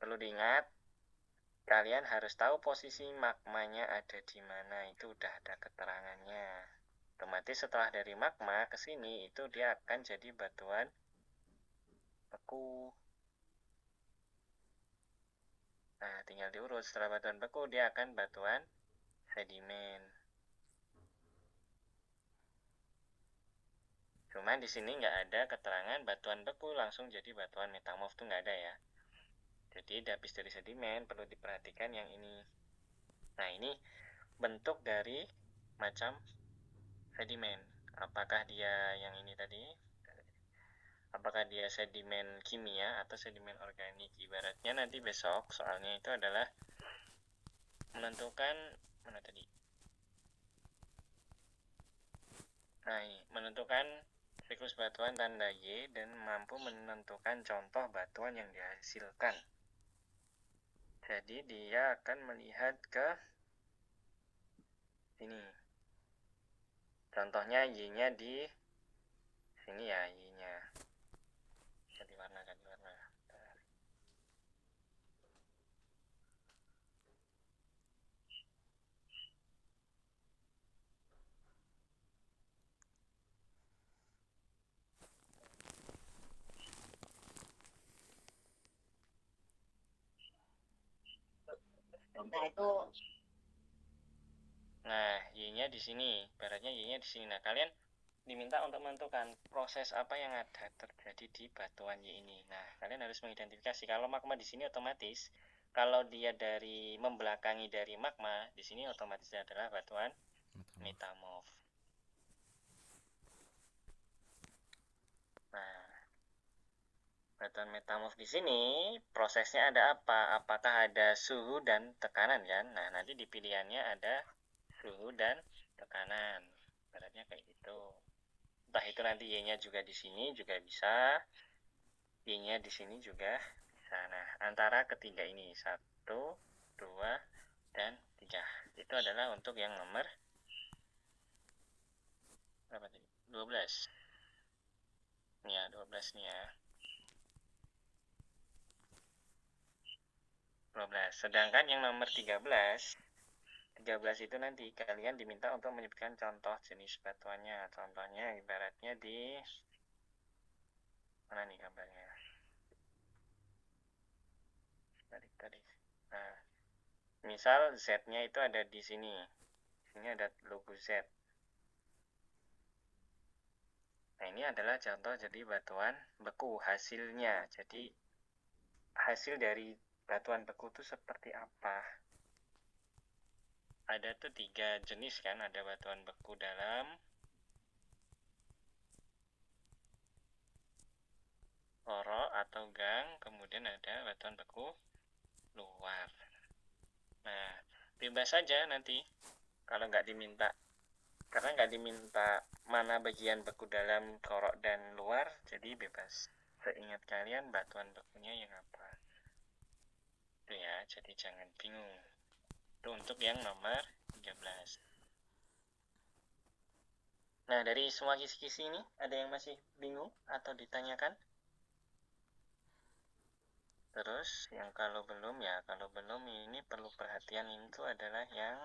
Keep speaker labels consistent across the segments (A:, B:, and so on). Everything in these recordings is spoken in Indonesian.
A: perlu diingat, kalian harus tahu posisi magmanya ada di mana. Itu udah ada keterangannya. Otomatis setelah dari magma ke sini, itu dia akan jadi batuan beku. Nah, tinggal diurut. Setelah batuan beku, dia akan batuan sedimen. Cuman di sini nggak ada keterangan batuan beku langsung jadi batuan metamorf, tuh nggak ada ya. Jadi habis dari sedimen perlu diperhatikan yang ini. Nah, ini bentuk dari macam sedimen. Apakah dia yang ini tadi? Apakah dia sedimen kimia atau sedimen organik? Ibaratnya nanti besok soalnya itu adalah menentukan mana tadi? Nah, ini menentukan siklus batuan tanda Y dan mampu menentukan contoh batuan yang dihasilkan. Jadi dia akan melihat ke sini. Contohnya Y-nya di sini ya, Y-nya. Ganti warna. Nah, itu. Nah, Y-nya di sini. Ibaratnya Y-nya di sini. Nah, kalian diminta untuk menentukan proses apa yang ada terjadi di batuan Y ini. Nah, kalian harus mengidentifikasi. Kalau magma di sini otomatis, kalau dia dari membelakangi dari magma, di sini otomatis adalah batuan metamorf. Nah, batuan metamorf di sini prosesnya ada apa? Apakah ada suhu dan tekanan kan? Nah, nanti di pilihannya ada suhu dan tekanan. Ibaratnya kayak gitu. Entah itu nanti Y-nya juga di sini juga bisa, Y-nya di sini juga bisa. Nah, antara ketiga ini 1, 2, dan 3. Itu adalah untuk yang nomor berapa tadi? 12. Ya, 12 nih ya. 12. Sedangkan yang nomor 13 itu nanti kalian diminta untuk menyebutkan contoh jenis batuannya. Contohnya ibaratnya di mana nih gambarnya? Tadi. Nah, misal Z-nya itu ada di sini. Sini ada logo Z. Nah, ini adalah contoh jadi batuan beku hasilnya. Jadi hasil dari batuan beku itu seperti apa? Ada tuh 3 jenis kan, ada batuan beku dalam, lorok atau gang, kemudian ada batuan beku luar. Nah, bebas saja nanti kalau nggak diminta, karena nggak diminta mana bagian beku dalam, korok dan luar, jadi bebas. Seingat kalian batuan bekunya yang apa? Itu ya, jadi jangan bingung. Itu untuk yang nomor 13. Nah, dari semua kisi-kisi ini, ada yang masih bingung atau ditanyakan? Terus, yang kalau belum ini perlu perhatian itu adalah yang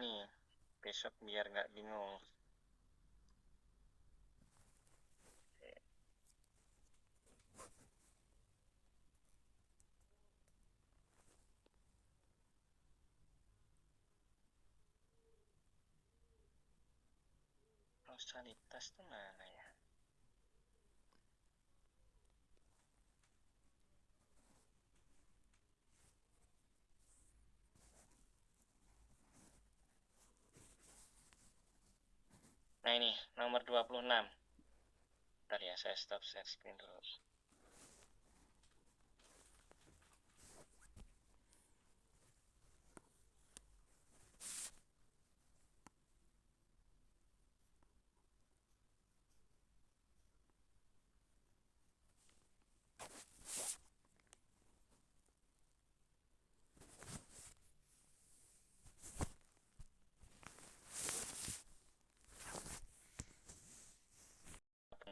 A: nih, besok biar nggak bingung. Kausalitas itu mana ya? Nah ini, nomor 26. Bentar ya, saya stop share screen dulu.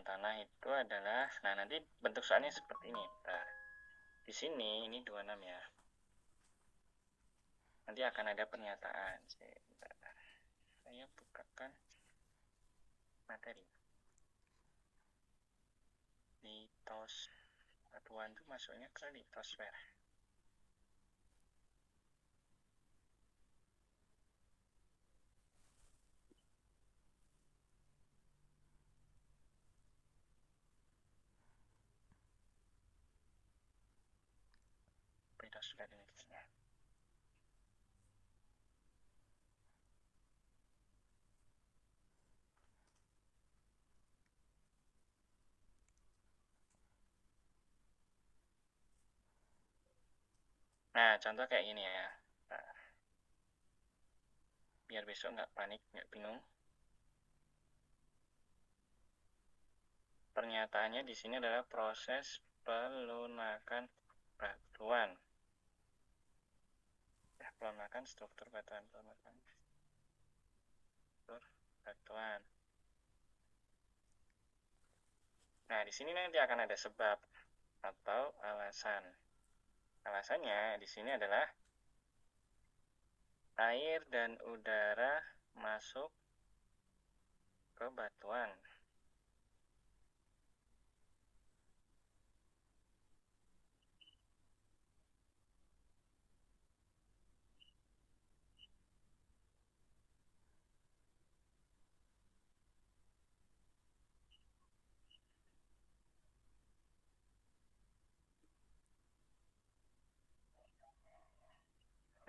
A: Tanah itu adalah, nah nanti bentuk soalnya seperti ini. Bentar. Di sini ini 26 ya. Nanti akan ada pernyataan. Saya bukakan materi. Litos batuan itu masuknya ke litosfer. Litosfer ini. Nah, contoh kayak gini ya. Nah, biar besok nggak panik, nggak bingung. Pernyataannya di sini adalah proses pelunakan batuan. Pelunakan struktur batuan. Struktur batuan. Nah, di sini nanti akan ada sebab atau alasan. Alasannya di sini adalah air dan udara masuk ke batuan.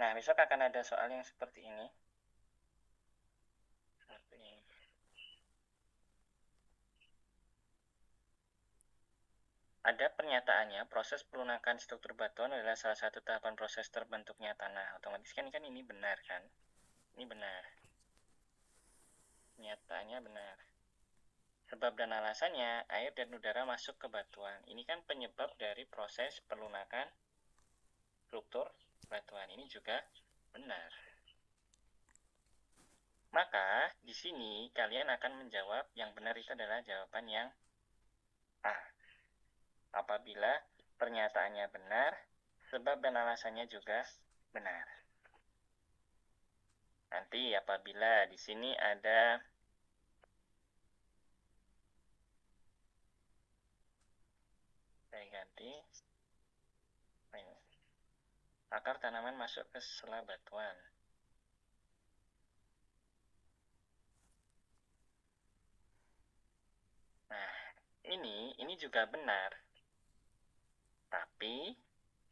A: Nah, besok akan ada soal yang seperti ini. Ada pernyataannya, proses pelunakan struktur batuan adalah salah satu tahapan proses terbentuknya tanah. Otomatis kan ini benar kan? Ini benar. Pernyataannya benar. Sebab dan alasannya, air dan udara masuk ke batuan. Ini kan penyebab dari proses pelunakan struktur batuan. Ini juga benar. Maka, di sini kalian akan menjawab yang benar itu adalah jawaban yang A. Apabila pernyataannya benar, sebab dan alasannya juga benar. Nanti apabila di sini ada saya ganti akar tanaman masuk ke sela batuan. Nah, ini juga benar. Tapi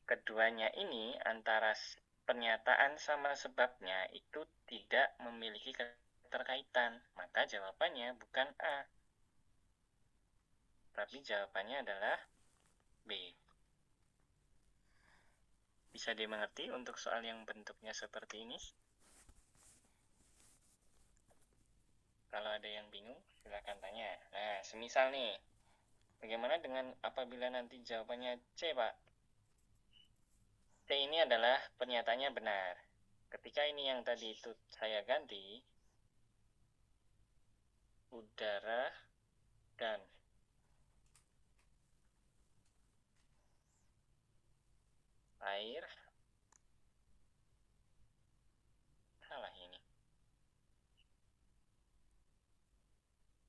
A: keduanya ini antara pernyataan sama sebabnya itu tidak memiliki keterkaitan. Maka jawabannya bukan A. Tapi jawabannya adalah B. Bisa dimengerti untuk soal yang bentuknya seperti ini? Kalau ada yang bingung, silakan tanya. Nah, semisal nih, bagaimana dengan apabila nanti jawabannya C, Pak? C ini adalah pernyataannya benar. Ketika ini yang tadi itu saya ganti, udara dan air, salah ini.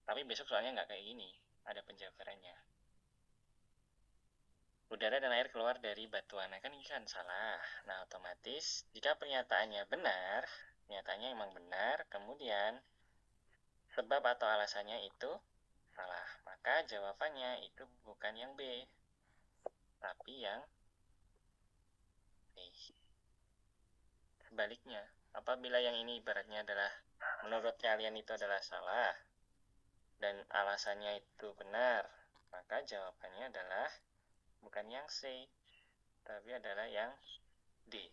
A: Tapi besok soalnya nggak kayak gini, ada penjabarannya. Udara dan air keluar dari batuan, nah kan ini kan salah. Nah, otomatis jika pernyataannya benar, pernyataannya emang benar, kemudian sebab atau alasannya itu salah. Maka jawabannya itu bukan yang B, tapi yang B. Sebaliknya, apabila yang ini ibaratnya adalah menurut kalian itu adalah salah dan alasannya itu benar, maka jawabannya adalah bukan yang C, tapi adalah yang D.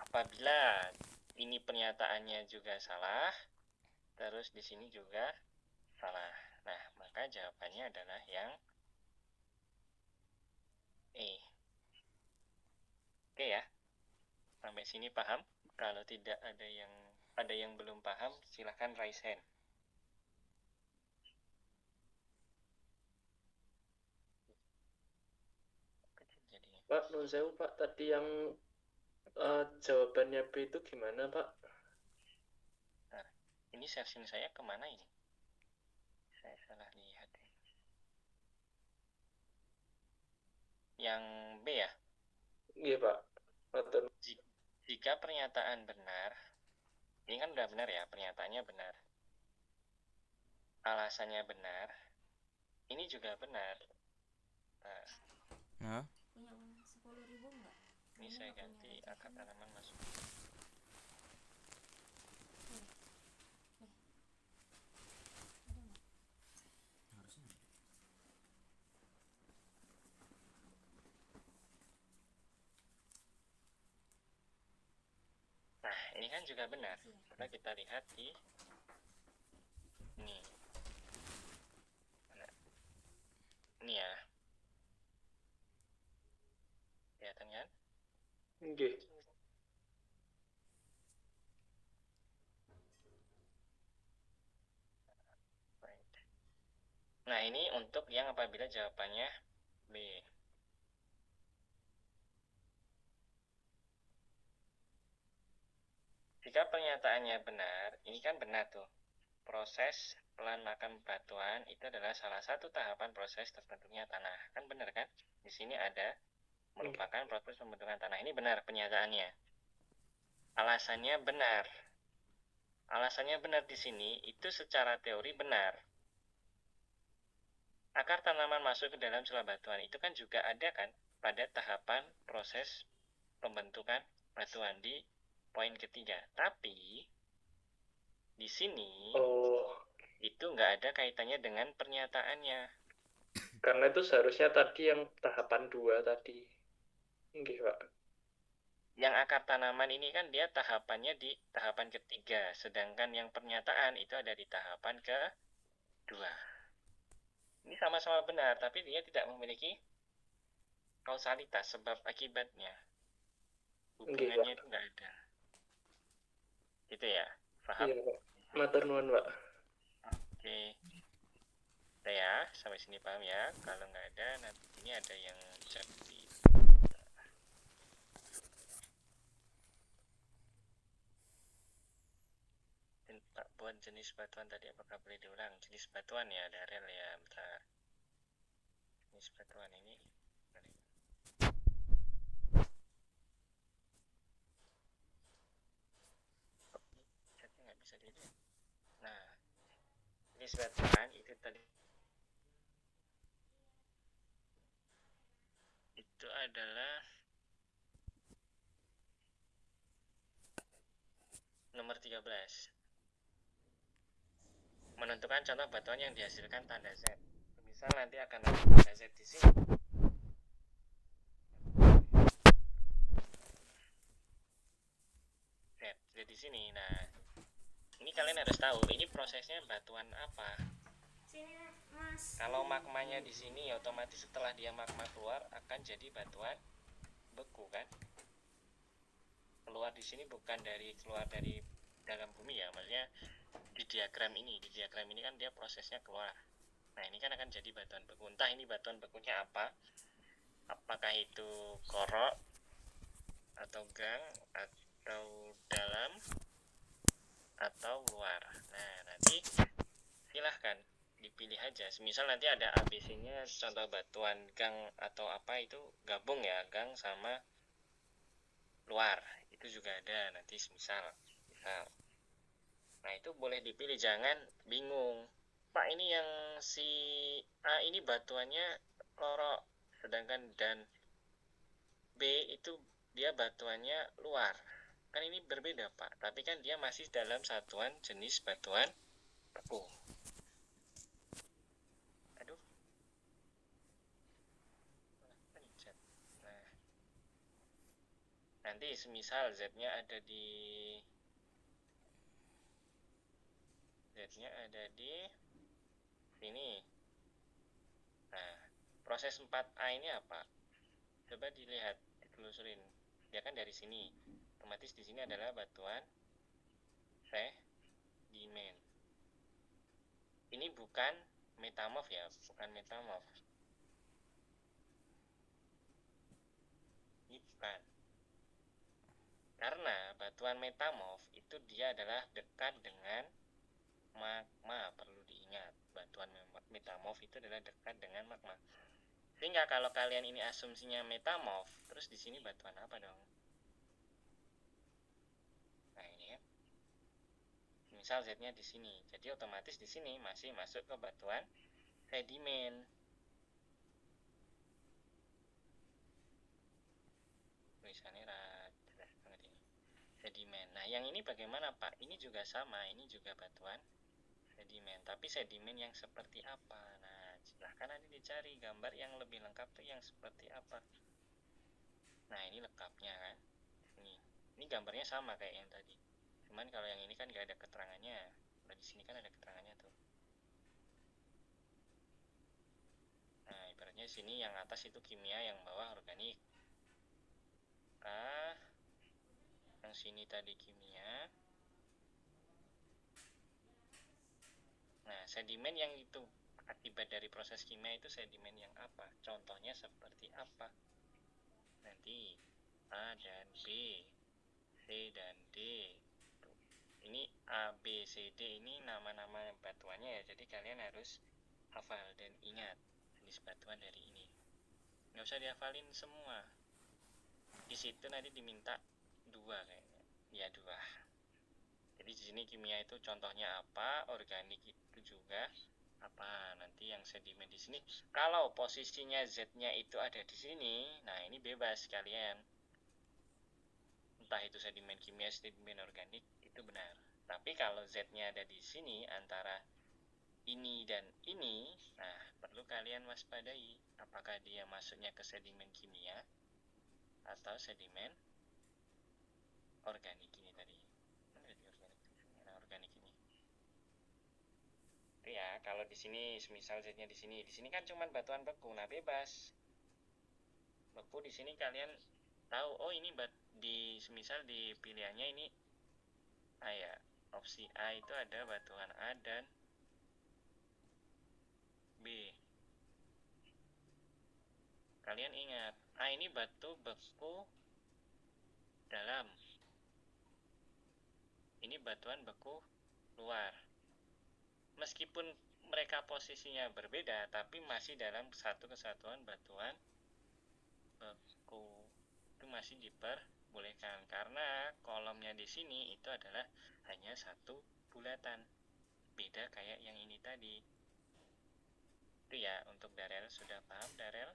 A: Apabila ini pernyataannya juga salah, terus di sini juga salah. Nah, maka jawabannya adalah yang E. Oke ya, sampai sini paham? Kalau tidak ada yang belum paham, silahkan raise hand.
B: Pak, nun sewu Pak, tadi yang jawabannya B itu gimana Pak?
A: Nah, ini searching saya kemana ini? Saya salah lihat. Yang B ya?
B: Iya Pak. Matur.
A: Jika pernyataan benar, ini kan udah benar ya, pernyataannya benar. Alasannya benar, ini juga benar. Nah,
C: Punya uang 10.000 enggak?
A: ini saya ganti akar tanaman masuk. Nah, ini kan juga benar. Coba kita lihat di ini. Ini ya. Kelihatan kan?
B: Nggih.
A: Nah, ini untuk yang apabila jawabannya B. Jika pernyataannya benar, ini kan benar tuh. Proses pelan makan batuan itu adalah salah satu tahapan proses terbentuknya tanah. Kan benar kan? Di sini ada merupakan proses pembentukan tanah. Ini benar pernyataannya. Alasannya benar. Alasannya benar di sini itu secara teori benar. Akar tanaman masuk ke dalam celah batuan itu kan juga ada kan pada tahapan proses pembentukan batuan di poin ketiga. Tapi di sini itu nggak ada kaitannya dengan pernyataannya.
B: Karena itu seharusnya tadi yang tahapan 2 tadi. Nggih Pak.
A: Yang akar tanaman ini kan dia tahapannya di tahapan ketiga, sedangkan yang pernyataan itu ada di tahapan kedua. Ini sama-sama benar, tapi dia tidak memiliki kausalitas, sebab akibatnya. Hubungannya itu nggak ada. Gitu ya, paham?
B: Iya Pak. Matur nuwun Pak.
A: Oke. Udah ya, sampai sini paham ya. Kalau nggak ada, nanti ini ada yang chat di Pak, buat jenis batuan tadi apakah boleh diulang? Jenis batuan ya, ada rel ya, bentar. Jenis batuan ini chatnya nggak bisa dilihat. Nah, jenis batuan itu tadi itu adalah nomor 13. Menentukan contoh batuan yang dihasilkan tanda Z. Misal nanti akan ada tanda Z di sini. Z di sini. Nah, ini kalian harus tahu ini prosesnya batuan apa. Kalau magmanya di sini, otomatis setelah dia magma keluar akan jadi batuan beku kan? Keluar di sini bukan keluar dari dalam bumi ya, maksudnya di diagram ini kan dia prosesnya keluar. Nah, ini kan akan jadi batuan beku. Entah ini batuan bekunya apa? Apakah itu korok atau gang atau dalam atau luar. Nah, nanti silahkan dipilih aja. Misal nanti ada ABC-nya contoh batuan gang atau apa itu gabung ya, gang sama luar. Itu juga ada nanti misal. Nah, itu boleh dipilih, jangan bingung. Pak, ini yang si A ini batuannya korok, sedangkan dan B itu dia batuannya luar. Kan ini berbeda, Pak. Tapi kan dia masih dalam satuan jenis batuan beku. Aduh. Nah, nanti semisal Z-nya ada di sini. Nah, proses 4A ini apa? Coba dilihat, ditelusurin. Dia kan dari sini. Otomatis di sini adalah batuan sedimen. Ini bukan metamorf ya, bukan metamorf. Bukan. Karena batuan metamorf itu dia adalah dekat dengan magma, perlu diingat. Batuan metamorf itu adalah dekat dengan magma. Sehingga kalau kalian ini asumsinya metamorf, terus di sini batuan apa dong? Nah, ini ya. Misal Z-nya di sini. Jadi otomatis di sini masih masuk ke batuan sedimen. Tulisannya jelas banget ini. Sedimen. Nah, yang ini bagaimana, Pak? Ini juga sama, ini juga batuan sedimen. Tapi sedimen yang seperti apa? Nah, silahkan nanti dicari gambar yang lebih lengkap tuh yang seperti apa. Nah, ini lengkapnya kan. Ini gambarnya sama kayak yang tadi. Cuman kalau yang ini kan nggak ada keterangannya. Kalau di sini kan ada keterangannya tuh. Nah, ibaratnya sini yang atas itu kimia, yang bawah organik. Yang sini tadi kimia. Nah, sedimen yang itu akibat dari proses kimia itu sedimen yang apa? Contohnya seperti apa? Nanti A dan B, C dan D. Ini A, B, C, D ini nama-nama batuannya ya. Jadi kalian harus hafal dan ingat jenis batuan dari ini. Nggak usah dihafalin semua. Di situ nanti diminta 2 kayaknya. Ya 2. Jadi di sini kimia itu contohnya apa, organik itu juga apa. Nanti yang sedimen di sini, kalau posisinya Z-nya itu ada di sini, nah ini bebas kalian. Entah itu sedimen kimia, sedimen organik, itu benar. Tapi kalau Z-nya ada di sini antara ini dan ini, nah perlu kalian waspadai apakah dia masuknya ke sedimen kimia atau sedimen organik ini tadi. Nah, organik ini. Itu ya, kalau di sini misal Z-nya di sini kan cuma batuan beku, nah bebas. Beku di sini kalian tahu, oh ini di misal di pilihannya ini A ya. Opsi A itu ada batuan A dan B. Kalian ingat, A ini batu beku dalam. Ini batuan beku luar. Meskipun mereka posisinya berbeda, tapi masih dalam satu kesatuan batuan beku. Itu masih diperbolehkan karena kolomnya di sini itu adalah hanya satu bulatan. Beda kayak yang ini tadi. Itu ya, untuk Darel sudah paham, Darel?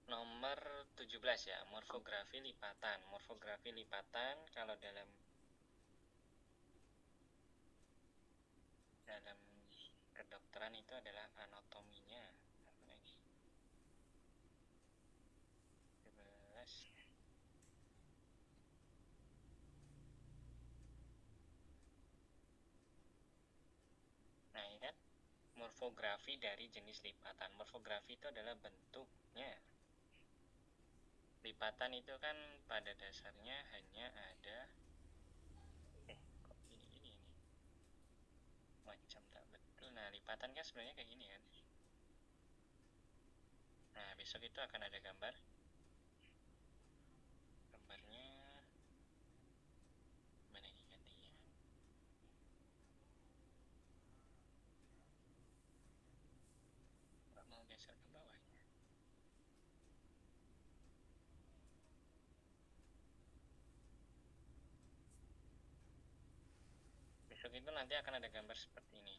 A: Nomor 17 ya, morfografi lipatan. Morfografi lipatan kalau dalam kedokteran itu adalah anatominya. Apa ini? 17. Nah, ini kan morfografi dari jenis lipatan. Morfografi itu adalah bentuknya. Lipatan itu kan pada dasarnya hanya ada kok ini macam tak betul. Nah, lipatan kan sebenarnya kayak gini kan. Nah, besok itu akan ada gambarnya. Mana ini gantinya? Nggak mau geser ke bawahnya. Besok itu nanti akan ada gambar seperti ini.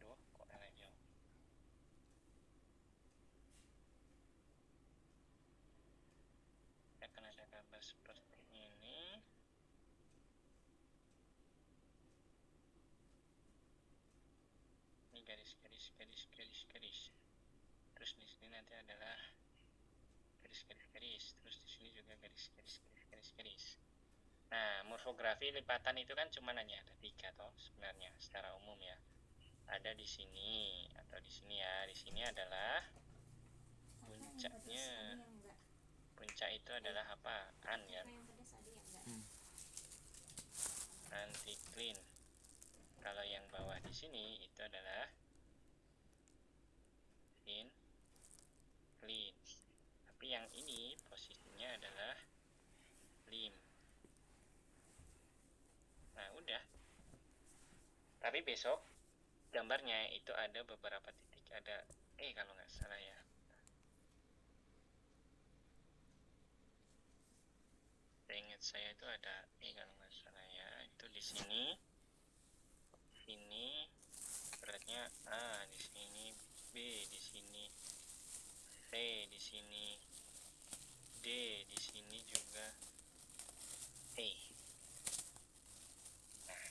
A: Duh, kok elek jauh. Akan ada gambar seperti ini. Ini garis. Terus di sini nanti adalah garis. Terus di sini juga garis. Nah, morfografi lipatan itu kan cuma hanya ada 3 toh sebenarnya secara umum ya. Ada di sini atau di sini ya. Di sini adalah puncaknya. baca itu adalah apa? An kan?
C: Yang pedas ada yang enggak?
A: Anti-clean. Kalau yang bawah di sini itu adalah clean. Tapi yang ini posisinya adalah lim. Nah, udah. Tapi besok gambarnya itu ada beberapa titik, ada kalau nggak salah ya. Ingat saya itu ada kalau nggak salah ya, itu di sini beratnya A, di sini B, di sini C, di sini D, di sini juga E. Nah,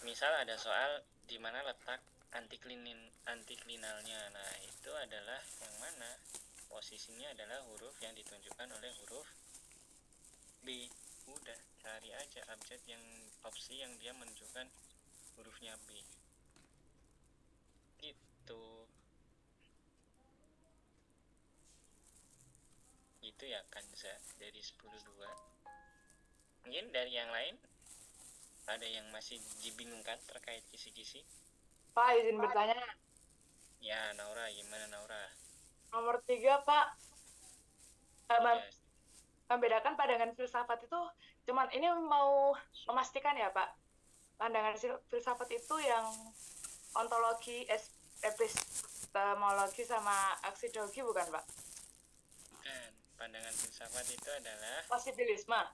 A: misal ada soal di mana letak antiklinalnya. Nah, itu adalah yang mana? Posisinya adalah huruf yang ditunjukkan oleh huruf B. Udah, cari aja abjad yang opsi yang dia menunjukkan hurufnya B. Gitu. Itu ya Kanza dari 10.2. Mungkin dari yang lain ada yang masih dibingungkan terkait kisi-kisi?
D: Pak, izin bertanya.
A: Ya, Naura, gimana Naura?
D: Nomor 3, Pak.
A: Yes.
D: Membedakan pandangan filsafat itu, cuman ini mau memastikan ya, Pak. Pandangan filsafat itu yang ontologi, epistemologi, sama aksiologi bukan, Pak?
A: Bukan. Pandangan filsafat itu adalah
D: Posibilisme.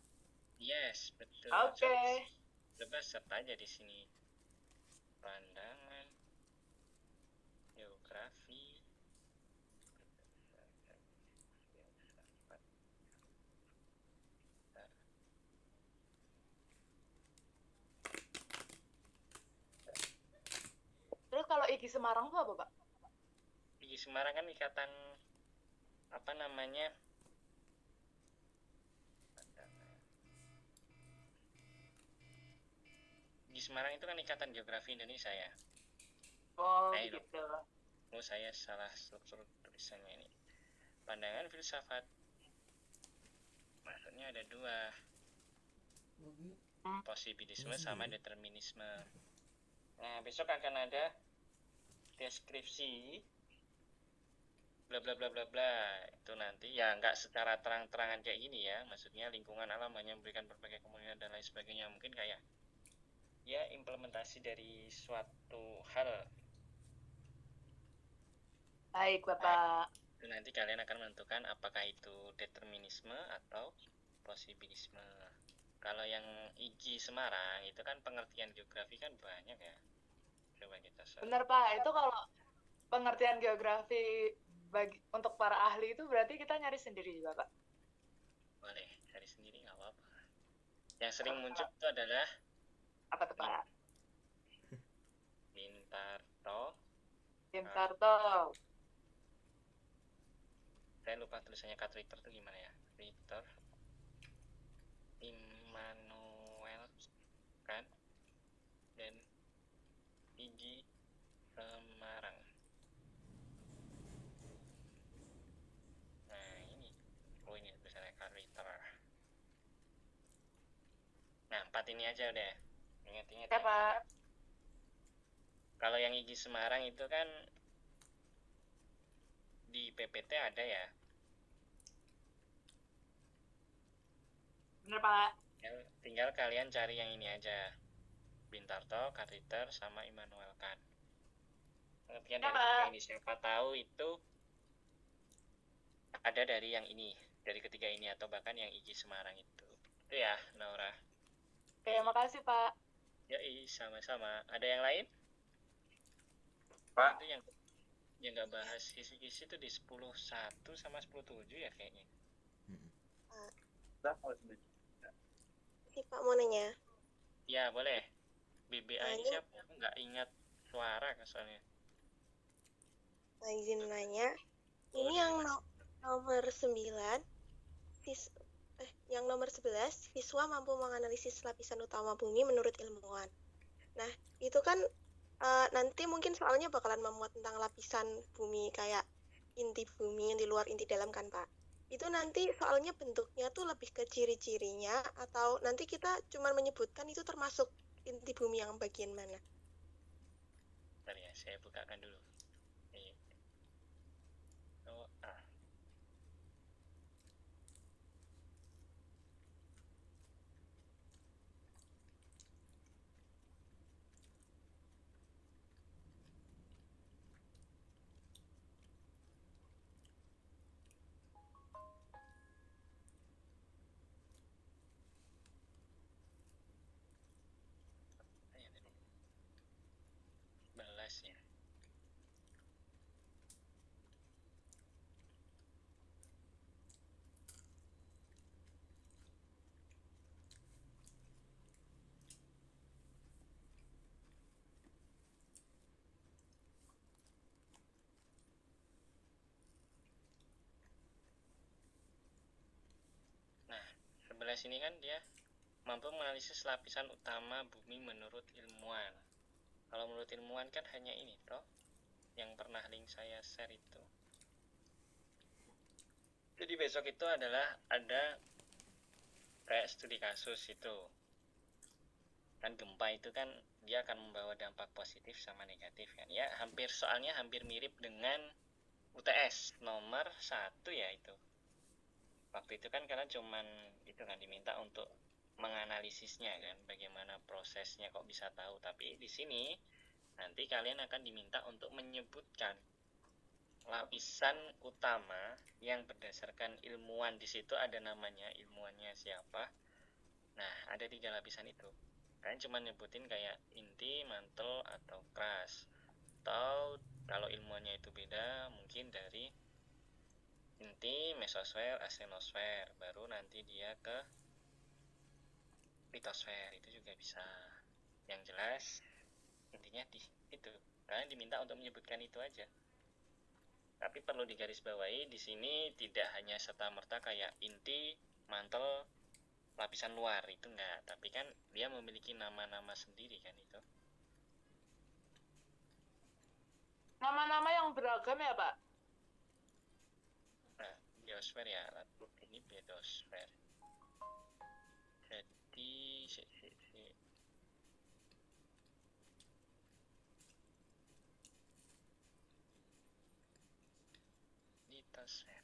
A: yes, betul.
D: Oke.
A: Coba search aja di sini. Pandangan geografi filsafat.
D: Terus kalau IGI Semarang itu apa, Pak?
A: IGI Semarang kan ikatan apa namanya? IGI Semarang itu kan ikatan geografi Indonesia ya.
D: Oh,
A: Nah,
D: gitu.
A: Oh, saya salah struktur tulisannya ini. Pandangan filsafat maksudnya ada dua, posibilisme sama determinisme. Nah, besok akan ada deskripsi bla bla bla bla bla. Itu nanti ya nggak secara terang-terangan kayak gini ya, maksudnya lingkungan alam hanya memberikan berbagai kemungkinan dan lain sebagainya, mungkin kayak ya implementasi dari suatu hal.
D: Baik, Bapak.
A: Itu nanti kalian akan menentukan apakah itu determinisme atau posibilisme. Kalau yang IGI Semarang itu kan pengertian geografi kan banyak ya. Coba kita search.
D: Benar, Pak. Itu kalau pengertian geografi untuk para ahli itu berarti kita nyari sendiri juga, Pak?
A: Boleh, cari sendiri nggak apa-apa. Yang sering muncul itu adalah
D: Apa tuh, Pak?
A: Bintarto. Saya lupa tulisannya Twitter itu gimana ya? Twitter Immanuel kan, dan IGI Semarang. Nah ini tulisannya Twitter. Nah 4 ini aja udah. Ingat-ingat
D: Ya, Pak.
A: Kalau yang IGI Semarang itu kan di PPT ada ya.
D: Benar, Pak.
A: Tinggal kalian cari yang ini aja. Bintarto, Twitter, sama Immanuel Kant. Pengertian dari ketiga ini, siapa tahu itu ada dari yang ini, dari ketiga ini, atau bahkan yang IGI Semarang itu. Itu ya, Naura.
D: Oke, makasih, Pak.
A: Yoi, sama-sama. Ada yang lain?
B: Pak.
A: Itu yang nggak bahas kisi-kisi itu di 10.1 sama 10.7 ya kayaknya.
E: Ini Pak mau nanya.
A: Ya, boleh. BBA ini siapa? Aku nggak ingat suara soalnya.
E: Izin nanya. Ini yang nomor 9, yang nomor 11, siswa mampu menganalisis lapisan utama bumi menurut ilmuwan. Nah, itu kan nanti mungkin soalnya bakalan memuat tentang lapisan bumi kayak inti bumi yang di luar inti dalam kan, Pak. itu nanti soalnya bentuknya tuh lebih ke ciri-cirinya atau nanti kita cuma menyebutkan itu termasuk inti bumi yang bagian mana?
A: Bentar ya, saya bukakan dulu. Oh, ya tadi 11 ya. Nah, 11 ini kan dia mampu menganalisis lapisan utama bumi menurut ilmuwan. Kalau menurut ilmuwan kan hanya ini toh, yang pernah link saya share itu. Jadi besok itu adalah ada kayak studi kasus itu. Kan gempa itu kan dia akan membawa dampak positif sama negatif kan. Ya, soalnya hampir mirip dengan UTS nomor 1 ya itu. Waktu itu kan kalian cuman itu kan diminta untuk menganalisisnya kan, bagaimana prosesnya kok bisa tahu. Tapi di sini nanti kalian akan diminta untuk menyebutkan lapisan utama yang berdasarkan ilmuwan. Di situ ada namanya, ilmuwannya siapa. Nah, ada 3 lapisan itu. Kalian cuma nyebutin kayak inti, mantel, atau keras. Atau kalau ilmuwannya itu beda, mungkin dari inti, mesosfer, astenosfer, baru nanti dia ke litosfer, itu juga bisa. Yang jelas intinya di itu. Kalian diminta untuk menyebutkan itu aja. Tapi perlu digarisbawahi di sini tidak hanya serta-merta kayak inti, mantel, lapisan luar, itu enggak. Tapi kan dia memiliki nama-nama sendiri kan itu.
D: Nama-nama yang beragam ya, Pak?
A: Nah, biosfer ya, ini biosfer. Jadi litosfer.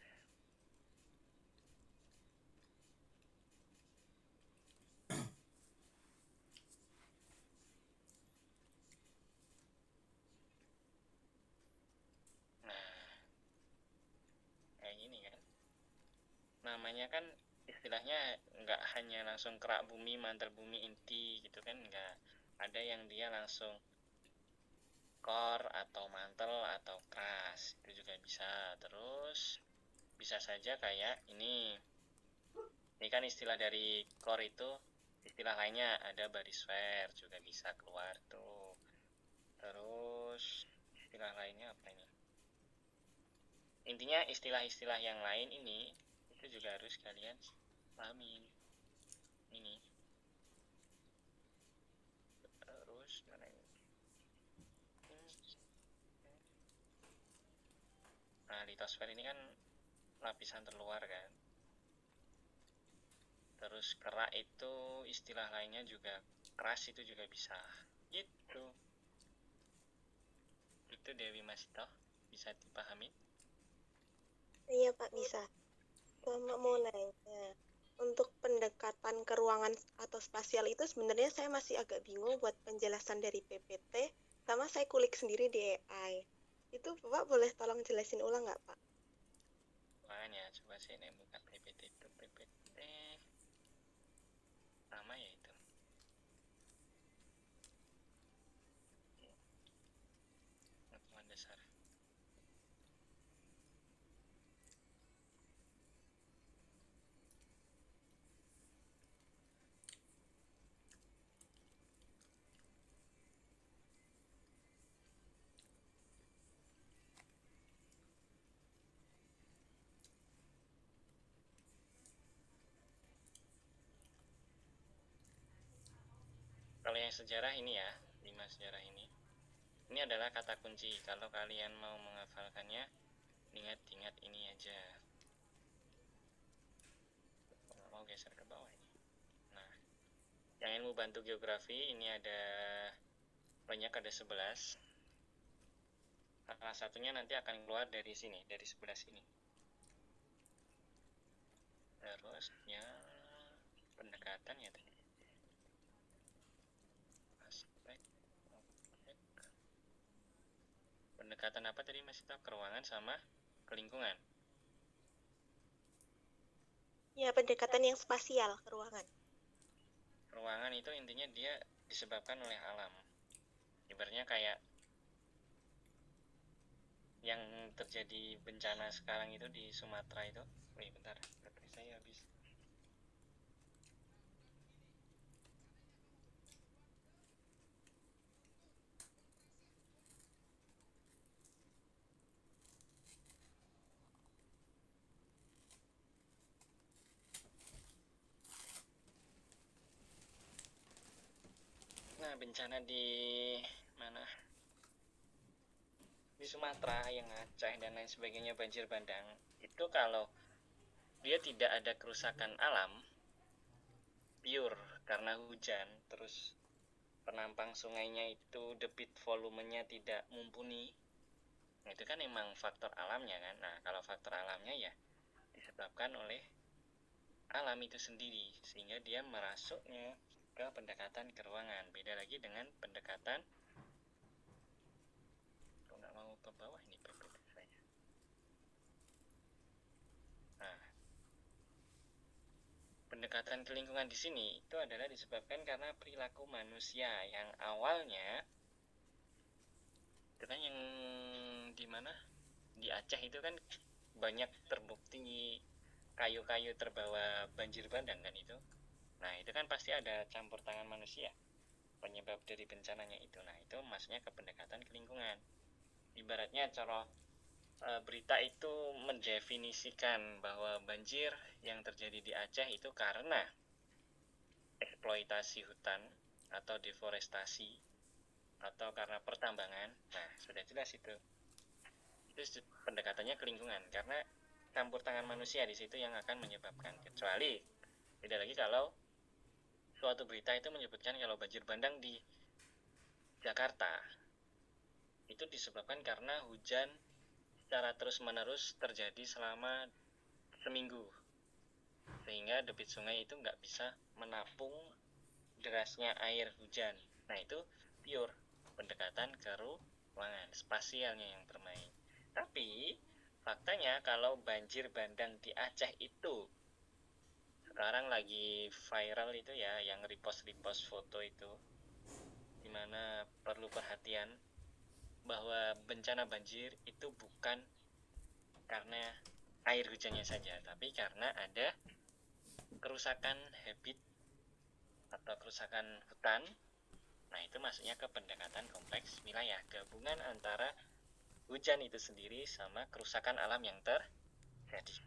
A: Kayak gini kan, namanya kan istilahnya nggak hanya langsung kerak bumi, mantel bumi, inti gitu kan, nggak. Ada yang dia langsung core atau mantel atau keras, itu juga bisa. Terus bisa saja kayak ini kan istilah dari core itu, istilah lainnya ada barisfer juga bisa keluar tuh. Terus istilah lainnya apa ini? Intinya istilah-istilah yang lain ini itu juga harus kalian pahami. Ini terus mana ini? Nah, litosfer ini kan lapisan terluar kan. Terus kerak itu istilah lainnya juga keras, itu juga bisa. Gitu. Itu Dewi Masito, bisa dipahami?
E: Iya Pak, bisa. Sama mau nanya, untuk pendekatan ke ruangan atau spasial itu sebenarnya saya masih agak bingung buat penjelasan dari PPT, sama saya kulik sendiri di AI. Itu Bapak boleh tolong jelasin ulang nggak Pak?
A: Makanya coba saya buka PPT itu. PPT sama ya itu. Pengetahuan dasar. Kalau yang sejarah ini ya, 5 sejarah ini. Ini adalah kata kunci. Kalau kalian mau menghafalkannya, ingat-ingat ini aja. Yang ilmu bantu geografi ini ada banyak, ada 11. Salah satunya nanti akan keluar dari sini, dari sebelah sini. Terusnya pendekatan ya tadi. Aspek, objek. Pendekatan apa tadi Mas Ito? Ke ruangan sama ke lingkungan.
E: Ya, pendekatan yang spasial ke ruangan.
A: Ruangan itu intinya dia disebabkan oleh alam. Ibaratnya kayak yang terjadi bencana sekarang itu di Sumatera itu. Wih, bentar, baterai saya habis. Nah, bencana di mana? Di Sumatera, yang Aceh dan lain sebagainya, banjir bandang. Itu kalau dia tidak ada kerusakan alam, pure karena hujan, terus penampang sungainya itu debit volumenya tidak mumpuni, nah, itu kan emang faktor alamnya kan. Nah, kalau faktor alamnya ya disebabkan oleh alam itu sendiri, sehingga dia merasuknya ke pendekatan ke ruangan. Beda lagi dengan pendekatan, kalau nggak mau ke bawah ini PPT saya. Nah, pendekatan ke lingkungan di sini itu adalah disebabkan karena perilaku manusia yang awalnya itu kan yang di mana, di Aceh itu kan banyak terbukti kayu-kayu terbawa banjir bandang kan itu. Nah, itu kan pasti ada campur tangan manusia penyebab dari bencananya itu. Nah, itu maksudnya ke pendekatan ke lingkungan. Ibaratnya cara berita itu mendefinisikan bahwa banjir yang terjadi di Aceh itu karena eksploitasi hutan atau deforestasi atau karena pertambangan. Nah, sudah jelas itu pendekatannya ke lingkungan, karena campur tangan manusia di situ yang akan menyebabkan. Kecuali beda lagi kalau suatu berita itu menyebutkan kalau banjir bandang di Jakarta itu disebabkan karena hujan secara terus-menerus terjadi selama seminggu, sehingga debit sungai itu nggak bisa menampung derasnya air hujan. Nah, itu pure pendekatan ke ruangan, spasialnya yang bermain. Tapi faktanya kalau banjir bandang di Aceh itu sekarang lagi viral itu ya, yang repost foto itu, dimana perlu perhatian bahwa bencana banjir itu bukan karena air hujannya saja, tapi karena ada kerusakan habit atau kerusakan hutan. Nah, itu masuknya ke pendekatan kompleks wilayah, gabungan antara hujan itu sendiri sama kerusakan alam yang terjadi.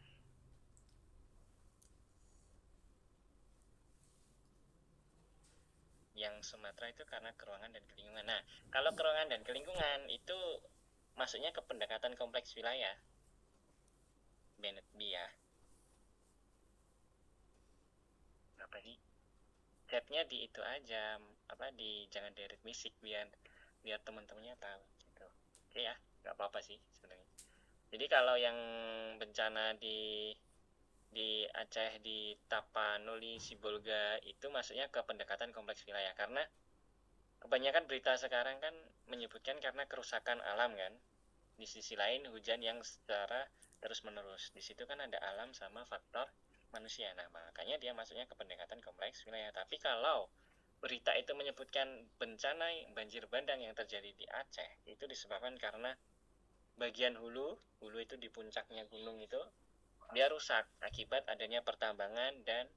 A: Yang Sumatera itu karena keruangan dan kelingkungan. Nah, kalau keruangan dan kelingkungan itu masuknya ke pendekatan kompleks wilayah. Bennett B ya. Apa sih? Chatnya di itu aja, jangan direct message biar teman-temannya tahu gitu. Oke ya, nggak apa-apa sih sebenarnya. Jadi kalau yang bencana di Aceh, di Tapanuli, Sibolga itu masuknya ke pendekatan kompleks wilayah, karena kebanyakan berita sekarang kan menyebutkan karena kerusakan alam kan. Di sisi lain hujan yang secara terus-menerus. Di situ kan ada alam sama faktor manusia. Nah, makanya dia masuknya ke pendekatan kompleks wilayah. Tapi kalau berita itu menyebutkan bencana banjir bandang yang terjadi di Aceh, itu disebabkan karena bagian hulu itu di puncaknya gunung itu dia rusak akibat adanya pertambangan dan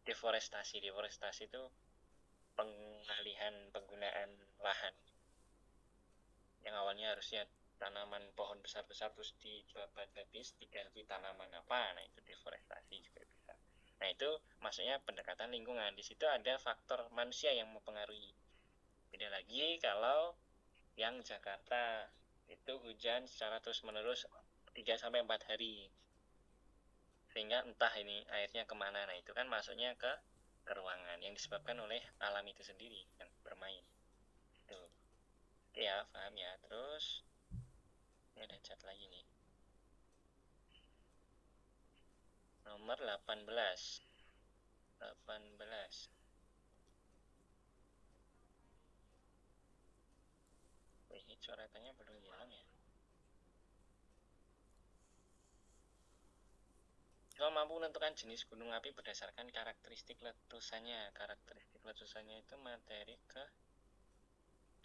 A: deforestasi. Deforestasi itu pengalihan penggunaan lahan yang awalnya harusnya tanaman pohon besar-besar terus dibabat habis diganti tanaman apa. Nah, itu deforestasi juga bisa. Nah, itu maksudnya pendekatan lingkungan. Di situ ada faktor manusia yang mempengaruhi. Beda lagi kalau yang Jakarta itu hujan secara terus-menerus 3-4 hari, sehingga entah ini airnya kemana. Nah, itu kan masuknya ke ke ruangan yang disebabkan oleh alam itu sendiri yang bermain. Tuh. Oke ya, paham ya. Terus ini ada chat lagi nih. Nomor 18. Wih, coretannya belum hilang ya. Kalau mampu menentukan jenis gunung api berdasarkan karakteristik letusannya. Karakteristik letusannya itu materi ke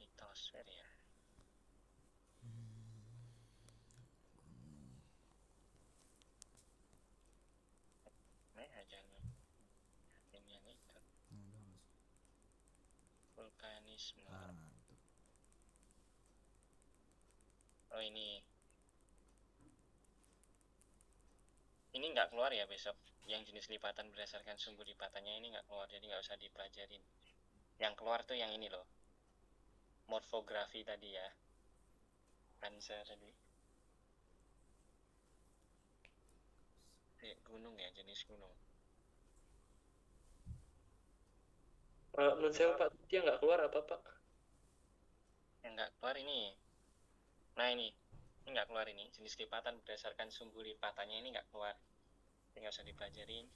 A: litosfer ya. Aja nih. Ini yang itu. Vulkanisme.
F: Tuh.
A: Oh ini nggak keluar ya besok. Yang jenis lipatan berdasarkan sumbu lipatannya ini nggak keluar, jadi nggak usah dipelajarin. Yang keluar tuh yang ini loh, morfografi tadi ya, Hansa tadi. Gunung ya, jenis gunung.
B: Menurut saya Pak, dia nggak keluar apa Pak?
A: Yang nggak keluar ini. Nah ini nggak keluar ini. Jenis lipatan berdasarkan sumbu lipatannya ini nggak keluar. Jadi nggak usah dipelajarin.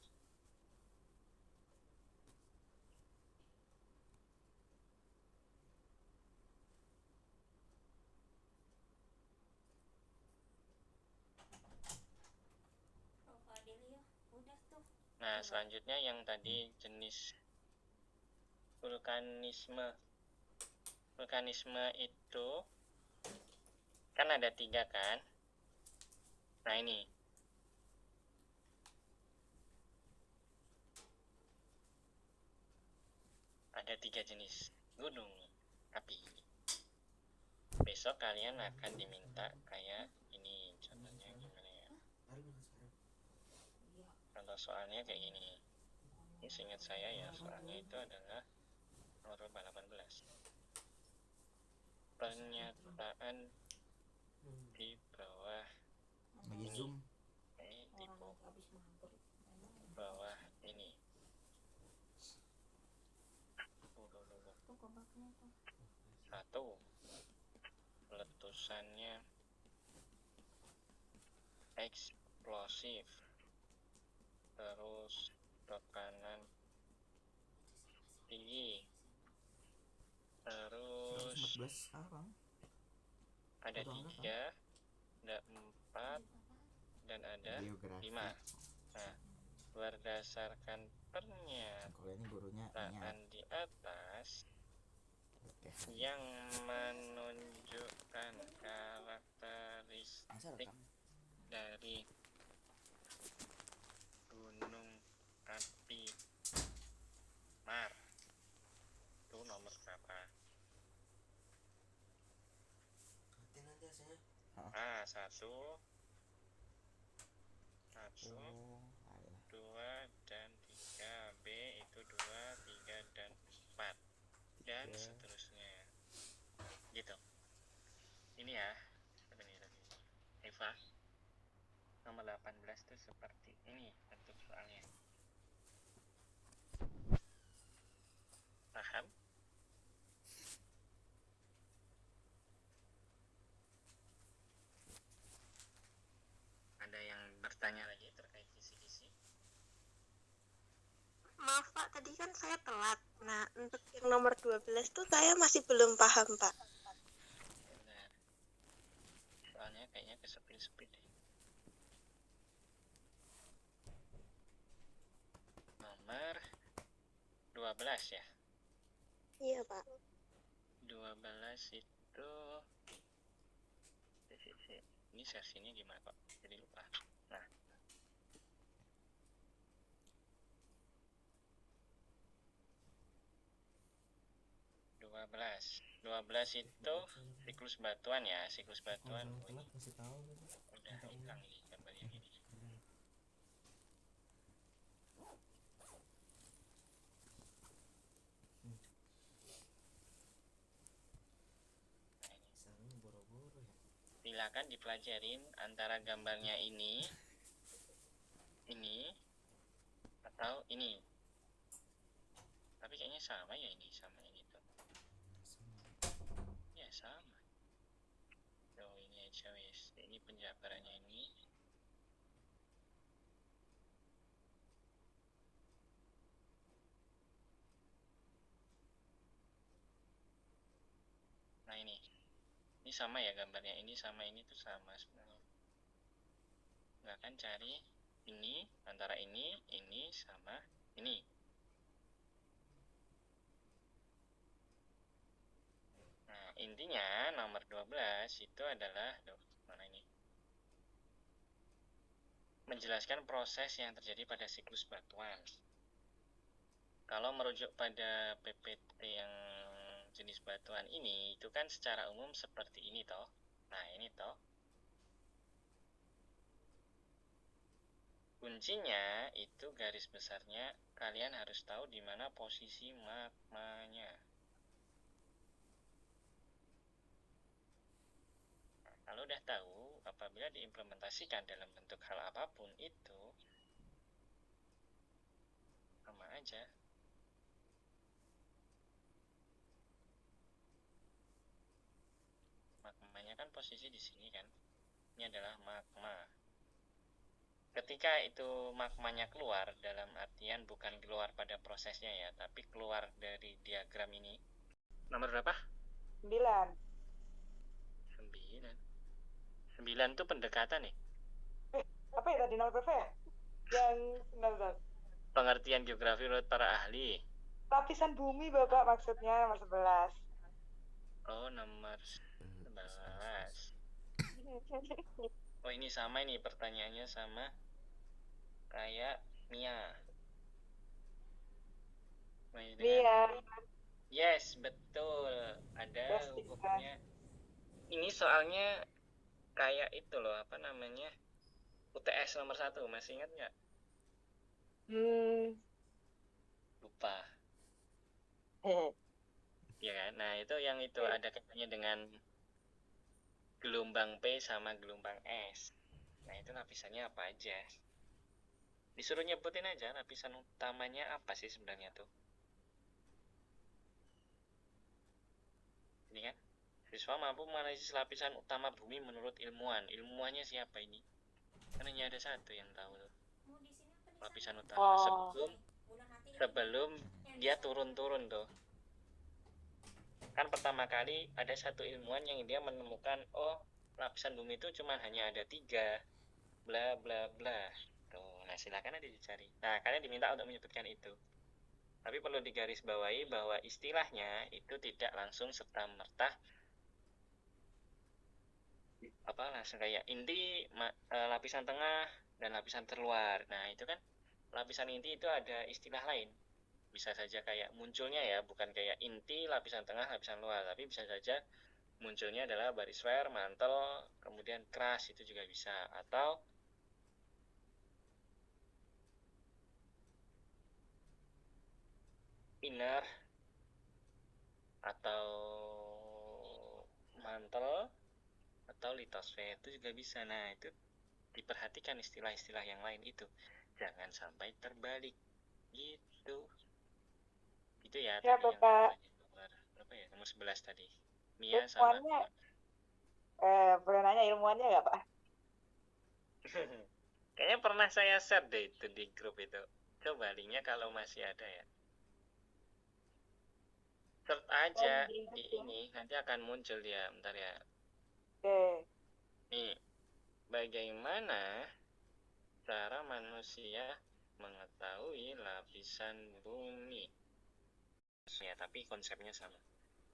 A: Nah selanjutnya yang tadi jenis vulkanisme. Vulkanisme itu kan ada 3 kan. Nah ini ada 3 jenis gunung api. Besok kalian akan diminta kayak ini, contohnya gimana ya. Contoh soalnya kayak gini. Ini seingat saya ya, soalnya itu adalah nomor 18. Pernyataan di bawah
F: Lagi zoom.
A: di bawah ini. Satu, letusannya eksplosif, terus tekanan tinggi, terus
F: 14 orang.
A: ada
F: Satu angkatan.
A: 3, ada 4, dan ada
F: Geografi.
A: 5. Nah, berdasarkan
F: Kalau ini gurunya
A: pernyataan di atas yang menunjukkan karakteristik dari gunung api Mar itu nomor berapa? A1, 2 dan 3, B itu 2, 3 dan 4 dan seterusnya gitu. Ini ya Eva, nomor 18 itu seperti ini bentuk soalnya. Paham? Ada yang bertanya lagi terkait kisi-kisi?
E: Maaf Pak, tadi kan saya telat. Nah, untuk yang nomor 12 tuh saya masih belum paham Pak.
A: Benar. Soalnya kayaknya kesepil-sepil deh. Nomor 12 ya?
E: Iya Pak.
A: 12 itu ini versinya gimana Pak? Jadi lupa. Nah, dua belas itu siklus batuan ya, siklus batuan. Udah hilang nih gambar yang ini. Silakan dipelajarin antara gambarnya ini atau ini. Tapi kayaknya sama ya ini sama ini tuh. Ya sama. Tuh ini aja wis. Ini penjabarannya ini. Nah ini sama ya gambarnya, ini sama ini tuh sama sebenarnya. Nggak akan cari ini antara ini sama ini. Nah intinya nomor 12 itu adalah mana ini? Menjelaskan proses yang terjadi pada siklus batuan. Kalau merujuk pada PPT yang jenis batuan ini, itu kan secara umum seperti ini toh. Nah ini toh. Kuncinya itu garis besarnya kalian harus tahu di mana posisi magmanya. Nah, kalau udah tahu, apabila diimplementasikan dalam bentuk hal apapun itu sama aja. Magmanya kan posisi di sini kan. Ini adalah magma. Ketika itu magmanya keluar, dalam artian bukan keluar pada prosesnya ya, tapi keluar dari diagram ini. Nomor berapa?
D: 9.
A: 9 itu pendekatan nih.
D: Apa ya tadi nomor berapa ya? Yang benar.
A: Pengertian geografi menurut para ahli.
D: Lapisan bumi Bapak maksudnya nomor 11.
A: Oh, nomor 11. Oh, ini sama ini pertanyaannya sama kayak Mia.
D: Mia.
A: Yes, betul. Ada hukumnya. Ini soalnya kayak itu loh, apa namanya? UTS nomor 1, masih ingat nggak? Lupa. Ya kan? Nah, itu yang itu ada kaitannya dengan gelombang P sama gelombang S. Nah, itu lapisannya apa aja? Disuruh nyebutin aja lapisan utamanya apa sih sebenarnya tuh. Ini kan? Siswa mampu menganalisis lapisan utama bumi menurut ilmuwan. Ilmuwannya siapa ini? Kan hanya ada satu yang tahu tuh. Lapisan utama sebelum dia turun-turun tuh. Kan pertama kali ada satu ilmuwan yang dia menemukan lapisan bumi itu cuma hanya ada 3 bla bla bla tuh. Nah silakan aja dicari. Nah kalian diminta untuk menyebutkan itu, tapi perlu digarisbawahi bahwa istilahnya itu tidak langsung serta merta langsung kayak inti lapisan tengah dan lapisan terluar. Nah itu kan lapisan inti itu ada istilah lain. Bisa saja kayak munculnya ya, bukan kayak inti, lapisan tengah, lapisan luar, tapi bisa saja munculnya adalah barisfer, mantel, kemudian crust, itu juga bisa. Atau inner, atau mantel, atau litosfer, itu juga bisa. Nah itu diperhatikan istilah-istilah yang lain itu, jangan sampai terbalik gitu. Itu ya,
D: Ya,
A: tadi
D: Bapak.
A: yang berapa ya, nomor 11 tadi. Mia sama
D: boleh nanya ilmuannya nggak Pak?
A: Kayaknya pernah saya share deh itu di grup itu. Coba linknya kalau masih ada ya. Search aja di ini, nanti akan muncul dia, bentar ya.
D: Oke.
A: Nih, bagaimana cara manusia mengetahui lapisan bumi? Ya, tapi konsepnya sama.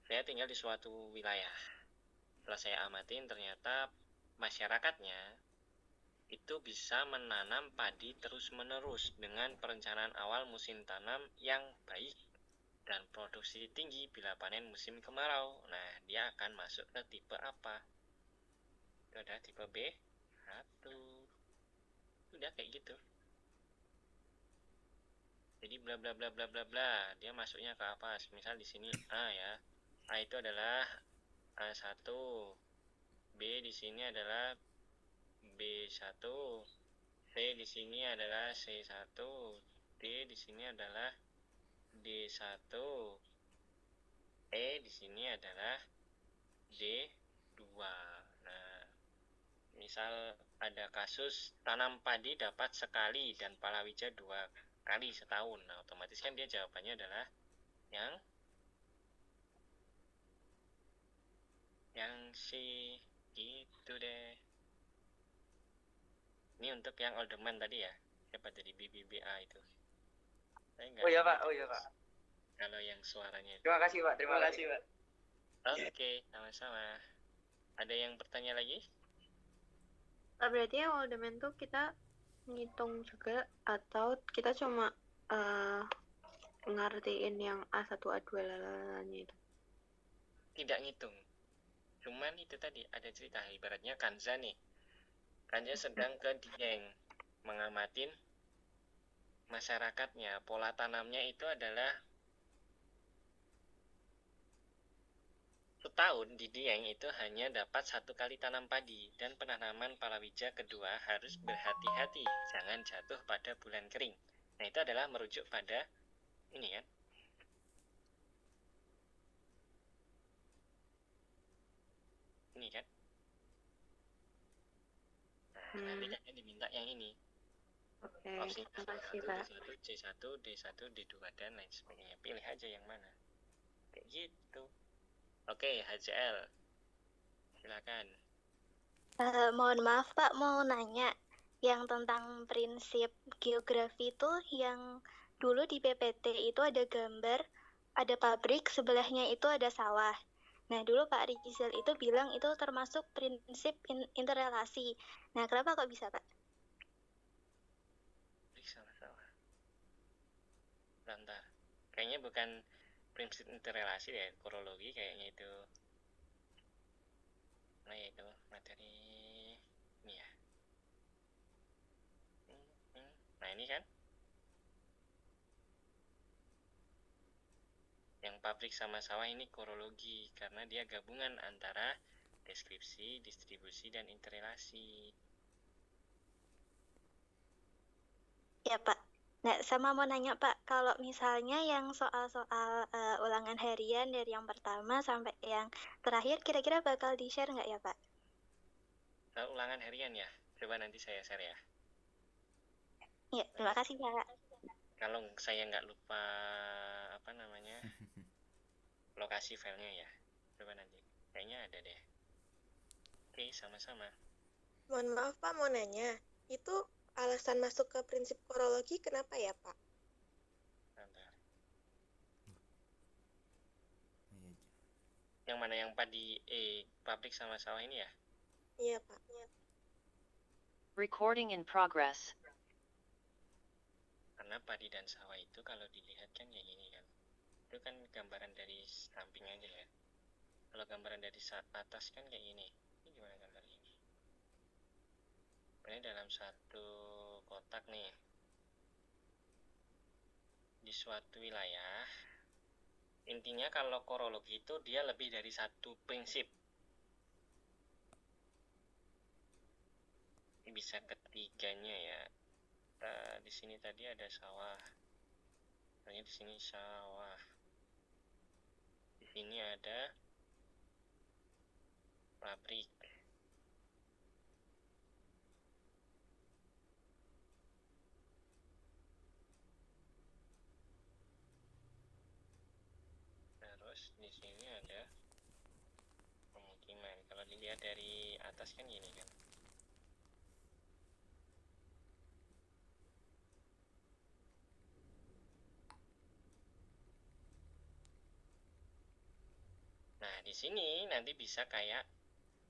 A: Saya tinggal di suatu wilayah. Setelah saya amatin, ternyata masyarakatnya itu bisa menanam padi terus-menerus dengan perencanaan awal musim tanam yang baik dan produksi tinggi bila panen musim kemarau. Nah, dia akan masuk ke tipe apa? Itu ada tipe B1. Udah kayak gitu. Jadi bla bla bla bla bla bla, dia masuknya ke apa? Misal di sini A ya. A itu adalah A1. B di sini adalah B1. C di sini adalah C1. D di sini adalah D1 di sini adalah D2. Nah, misal ada kasus tanam padi dapat sekali dan palawija 2 kali setahun. Nah, otomatis kan dia jawabannya adalah yang C gitu deh. Ini untuk yang Alderman tadi ya. Siapa tadi BBBA itu? Saya nggak
G: Oh iya
A: ingat
G: Pak, oh iya Pak.
A: kalau yang suaranya itu.
G: Terima kasih Pak, terima kasih Pak.
A: Oke, sama-sama. Ada yang bertanya lagi?
H: Berarti yang Alderman tuh kita ngitung juga atau kita cuma ngertiin yang A1, A2 lalalanya itu?
A: Tidak ngitung. Cuman itu tadi ada cerita, ibaratnya Kanza nih. Kanza sedang ke Dieng mengamatin masyarakatnya. Pola tanamnya itu adalah setahun di Dieng itu hanya dapat 1 kali tanam padi, dan penanaman palawija kedua harus berhati-hati jangan jatuh pada bulan kering. Nah, itu adalah merujuk pada ini kan. Ini kan. Nah, nanti kan diminta yang ini.
H: Oke,
A: Opsi
H: terima kasih Pak.
A: C1, D1, D2 dan lain sebagainya. Pilih aja yang mana. Kayak gitu. Oke, HCL. Silakan.
I: Mohon maaf Pak, mau nanya yang tentang prinsip geografi itu yang dulu di PPT itu ada gambar, ada pabrik, sebelahnya itu ada sawah. Nah, dulu Pak Rizal itu bilang itu termasuk prinsip interrelasi. Nah, kenapa kok bisa Pak?
A: Salah. Bentar. Kayaknya bukan prinsip interrelasi ya, korologi kayaknya itu. Nah, itu materi ini ya. Nah, ini kan yang pabrik sama sawah ini korologi karena dia gabungan antara deskripsi, distribusi, dan interrelasi.
I: Ya Pak. Nah, sama mau nanya Pak, kalau misalnya yang soal-soal ulangan harian dari yang pertama sampai yang terakhir, kira-kira bakal di-share nggak ya Pak?
A: Soal ulangan harian ya, coba nanti saya share ya.
I: Ya, terima kasih Pak.
A: Kalau saya nggak lupa lokasi filenya ya, coba nanti. Kayaknya ada deh. Oke, sama-sama.
E: Mohon maaf Pak, mau nanya. Itu alasan masuk ke prinsip korologi kenapa ya Pak?
A: Bentar.
F: Iya,
A: Yang mana yang padi pabrik sama sawah ini ya?
E: Iya Pak.
J: Recording in progress.
A: Karena padi dan sawah itu kalau dilihat kan kayak gini kan. Itu kan gambaran dari samping aja ya. Kalau gambaran dari atas kan kayak gini. Ini gimana gambar ini? Ini dalam satu kotak nih. Di suatu wilayah. Intinya kalau korologi itu dia lebih dari satu prinsip. Ini bisa ketiganya ya. Di sini tadi ada sawah. Misalnya di sini sawah. Di sini ada pabrik. Terus di sini ada pemukiman. Kalau dilihat dari atas kan gini kan. Nah, di sini nanti bisa kayak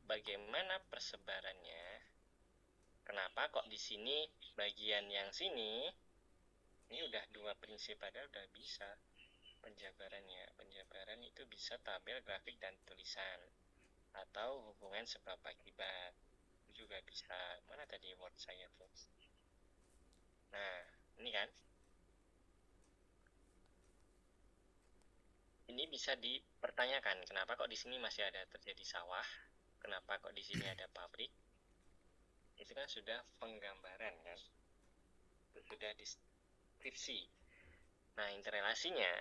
A: bagaimana persebarannya. Kenapa kok di sini bagian yang sini ini udah 2 prinsip ada udah bisa penjabarannya. Penjabaran itu bisa tabel, grafik, dan tulisan atau hubungan sebab akibat. Itu juga bisa. Mana tadi word saya tuh? Nah, ini kan. Ini bisa dipertanyakan, kenapa kok di sini masih ada terjadi sawah? Kenapa kok di sini ada pabrik? Itu kan sudah penggambaran kan? Itu sudah deskripsi. Nah, interrelasinya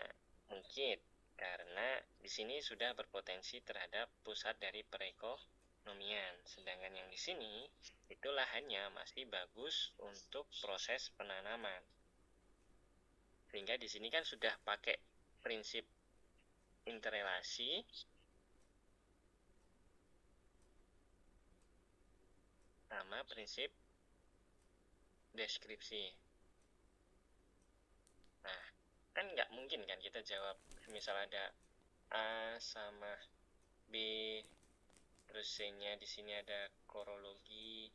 A: mungkin karena di sini sudah berpotensi terhadap pusat dari perekonomian. Sedangkan yang di sini itu lahannya masih bagus untuk proses penanaman. Sehingga di sini kan sudah pakai prinsip interrelasi sama prinsip deskripsi. Nah, kan nggak mungkin kan kita jawab misal ada A sama B, terus C-nya di sini ada korologi.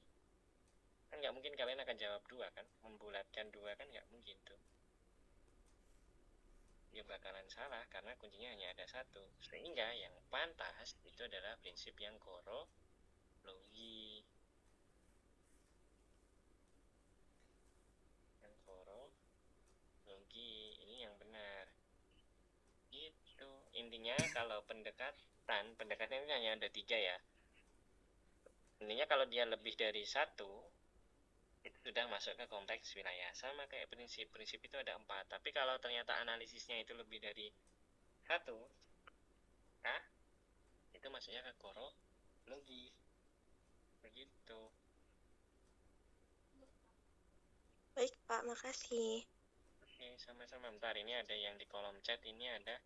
A: Kan nggak mungkin kalian akan jawab 2 kan, membulatkan 2 kan nggak mungkin tuh. Ya bakalan salah karena kuncinya hanya ada 1. Sehingga yang pantas itu adalah prinsip yang korologi. Yang korologi ini yang benar. Gitu. Intinya kalau pendekatan ini hanya ada 3 ya. Intinya kalau dia lebih dari 1 itu sudah masuk ke kompleks wilayah. Sama kayak prinsip itu ada 4. Tapi kalau ternyata analisisnya itu lebih dari 1, nah itu masuknya ke korologi. Begitu.
E: Baik, Pak, makasih.
A: Oke, sama-sama. Bentar, ini ada yang di kolom chat. Ini ada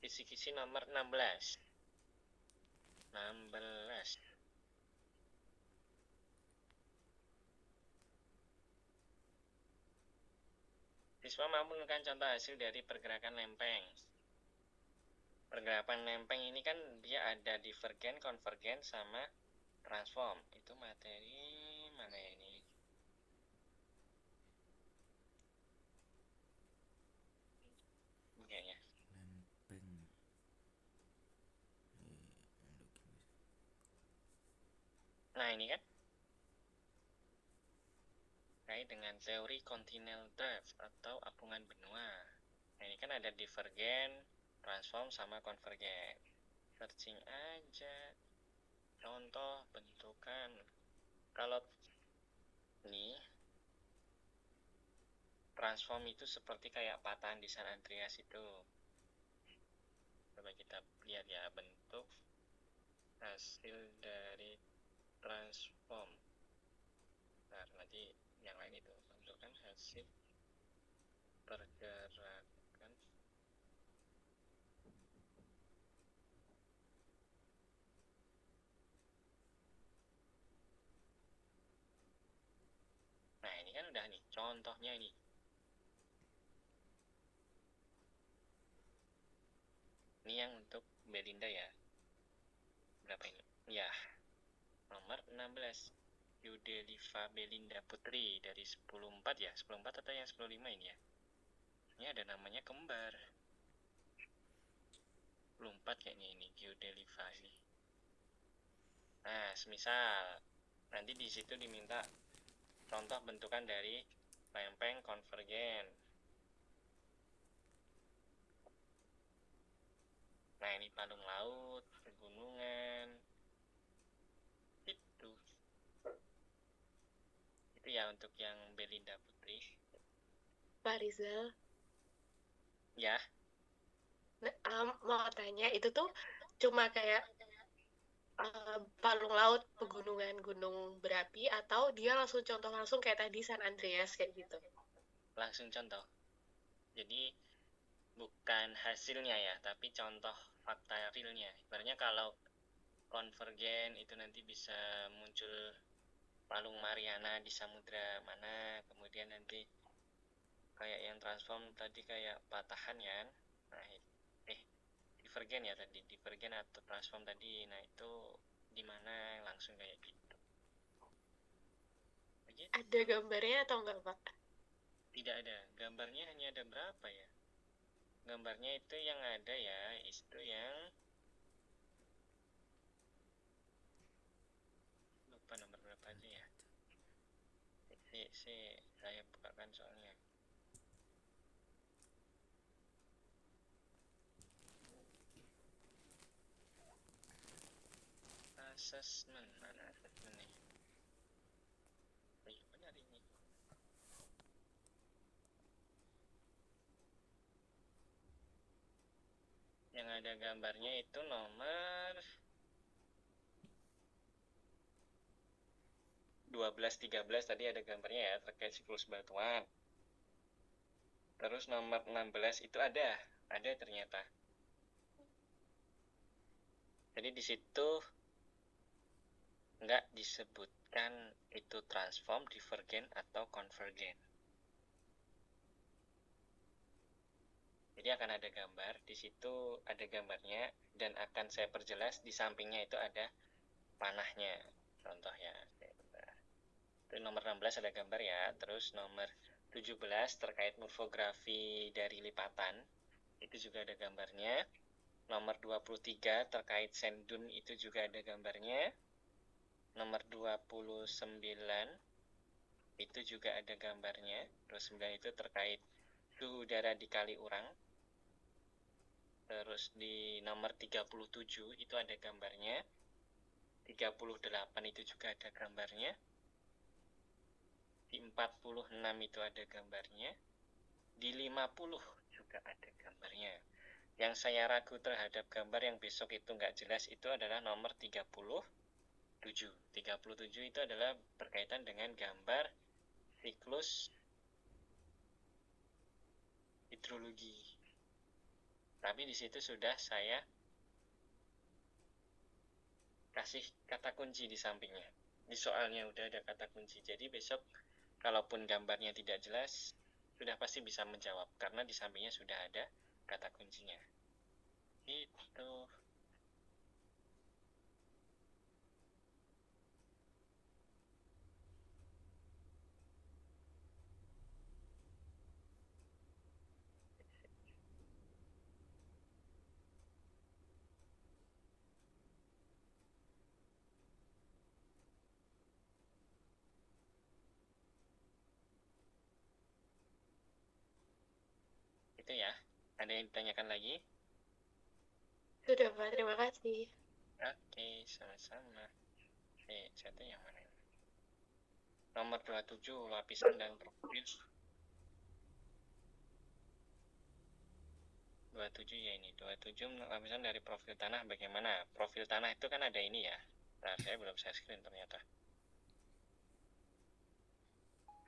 A: kisi-kisi nomor 16. Siswa mampu menemukan contoh hasil dari pergerakan lempeng. Pergerakan lempeng ini kan dia ada divergen, konvergen, sama transform. Itu materi mana ya ini? Enggak ya.
F: Lempeng.
A: Nah ini kan terkait dengan teori continental drift atau apungan benua. Nah ini kan ada divergen, transform, sama konvergen. Searching aja contoh bentukan. Kalau ini transform itu seperti kayak patahan di San Andreas itu. Coba kita lihat ya bentuk hasil dari transform. Nah, nanti yang lain itu bentukan hasil pergerakan. Nah ini kan udah nih contohnya ini. Ini yang untuk Belinda ya. Berapa ini? Ya, nomor 16. Yudeliva Belinda Putri dari 10.4 ya. 10.4 atau yang 10.5 ini ya. Ini ada namanya kembar. 10.4 kayaknya ini Yudeliva ini. Nah, semisal nanti di situ diminta contoh bentukan dari lempeng konvergen. Nah ini palung laut, pegunungan, itu ya untuk yang Belinda Putri.
G: Pak Rizal,
A: Ya,
G: mau tanya, itu tuh cuma kayak palung laut, pegunungan, gunung berapi, atau dia langsung contoh langsung kayak tadi San Andreas kayak gitu?
A: langsung contoh. Jadi bukan hasilnya ya, tapi contoh fakta realnya. Ibaratnya kalau konvergen itu nanti bisa muncul palung Mariana di samudra mana, kemudian nanti kayak yang transform tadi kayak patahan ya. Nah, divergen ya tadi, divergen atau transform tadi. Nah, itu di mana langsung kayak gitu. Begitu.
G: Ada gambarnya atau enggak, Pak?
A: Tidak ada. Gambarnya hanya ada berapa ya? Gambarnya itu yang ada ya, itu yang lupa nomor berapa aja ya. Saya bukakan soalnya. Assessment, mana assessment nih? Iya benar ini. Yang ada gambarnya itu nomor 12-13 tadi ada gambarnya ya, terkait siklus batuan. Terus nomor 16 itu ada ternyata. Jadi di situ nggak disebutkan itu transform, divergen, atau konvergen. Jadi akan ada gambar, di situ ada gambarnya, dan akan saya perjelas di sampingnya itu ada panahnya. Contoh ya. Itu nomor 16 ada gambar ya. Terus nomor 17 terkait morfografi dari lipatan, itu juga ada gambarnya. Nomor 23 terkait sendun, itu juga ada gambarnya. Nomor 29 itu juga ada gambarnya. 29 itu terkait suhu udara di Kaliurang. Terus di nomor 37 itu ada gambarnya. 38 itu juga ada gambarnya. Di 46 itu ada gambarnya. Di 50 juga ada gambarnya. Yang saya ragu terhadap gambar yang besok itu nggak jelas itu adalah nomor 37. 37 itu adalah berkaitan dengan gambar siklus hidrologi. Tapi di situ sudah saya kasih kata kunci di sampingnya. Di soalnya udah ada kata kunci. Jadi besok kalaupun gambarnya tidak jelas, sudah pasti bisa menjawab karena di sampingnya sudah ada kata kuncinya. Itu. Itu ya. Ada yang ditanyakan lagi?
G: Sudah, Pak. Terima kasih.
A: Oke, sama-sama. Jatuh yang mana? Nomor 27, lapisan dan profil. 27 ya ini. 27 lapisan dari profil tanah bagaimana? Profil tanah itu kan ada ini ya. Nah, saya belum share screen ternyata.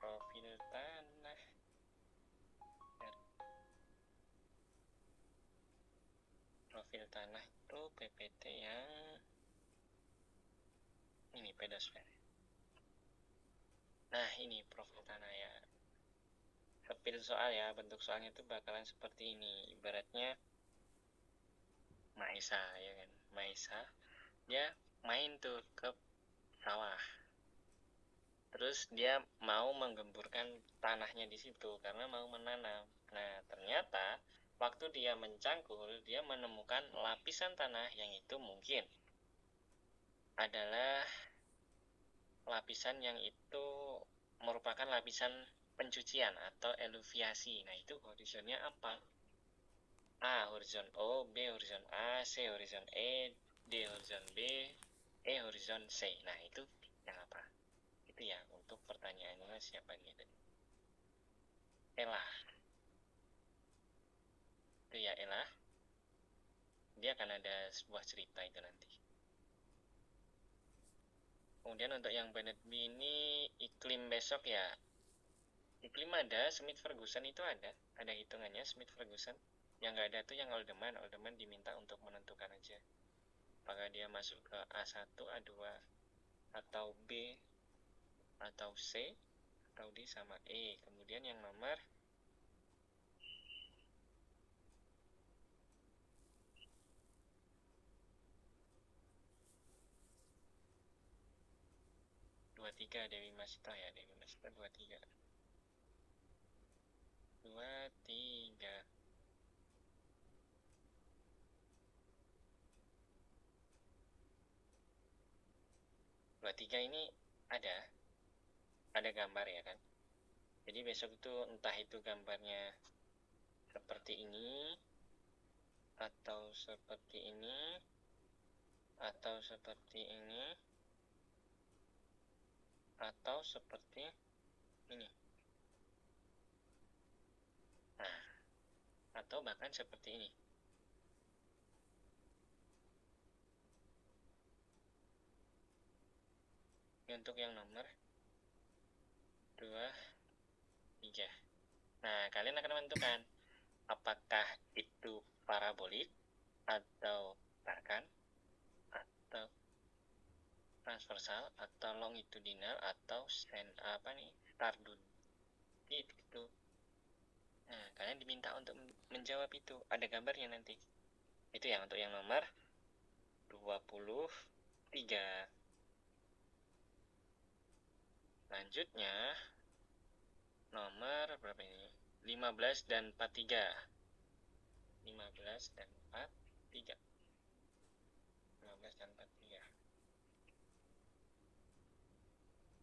A: Profil tanah. Profil tanah itu PPT yang ini pedosfer. Nah, ini profil tanah ya. Sepil soal ya, bentuk soalnya itu bakalan seperti ini. Ibaratnya Maisa ya kan. Maisa dia main tuh ke sawah. Terus dia mau menggemburkan tanahnya di situ karena mau menanam. Nah, ternyata waktu dia mencangkul, dia menemukan lapisan tanah yang itu mungkin adalah lapisan yang itu merupakan lapisan pencucian atau eluviasi. Nah, itu horizonnya apa? A. Horizon O, B. Horizon A, C. Horizon E, D. Horizon B, E. Horizon C. Nah, itu yang apa? Itu ya, untuk pertanyaannya siapa nih tadi? Ella. Itu ya, Ella. Dia akan ada sebuah cerita itu nanti. Kemudian untuk yang Bennett B ini iklim besok ya. Iklim ada, Smith-Ferguson itu ada hitungannya Smith-Ferguson. Yang nggak ada tuh yang Aldeman diminta untuk menentukan aja. Apakah dia masuk ke A1, A2, atau B, atau C, atau D sama E. Kemudian yang nomor 23 Dewi Masita ya, Dewi Masita 23. 23. Ini ada gambar ya kan. Jadi besok itu entah itu gambarnya seperti ini atau seperti ini atau seperti ini atau seperti ini. Nah, atau bahkan seperti ini. untuk yang nomor 2, 3. Nah, kalian akan menentukan apakah itu parabolik atau tarkan atau transversal atau longitudinal atau tardun itu. Nah, kalian diminta untuk menjawab itu. Ada gambarnya nanti. Itu yang untuk yang nomor 23. Lanjutnya nomor berapa ini? 15 dan 43. 15 dan 43. 15 dan 43.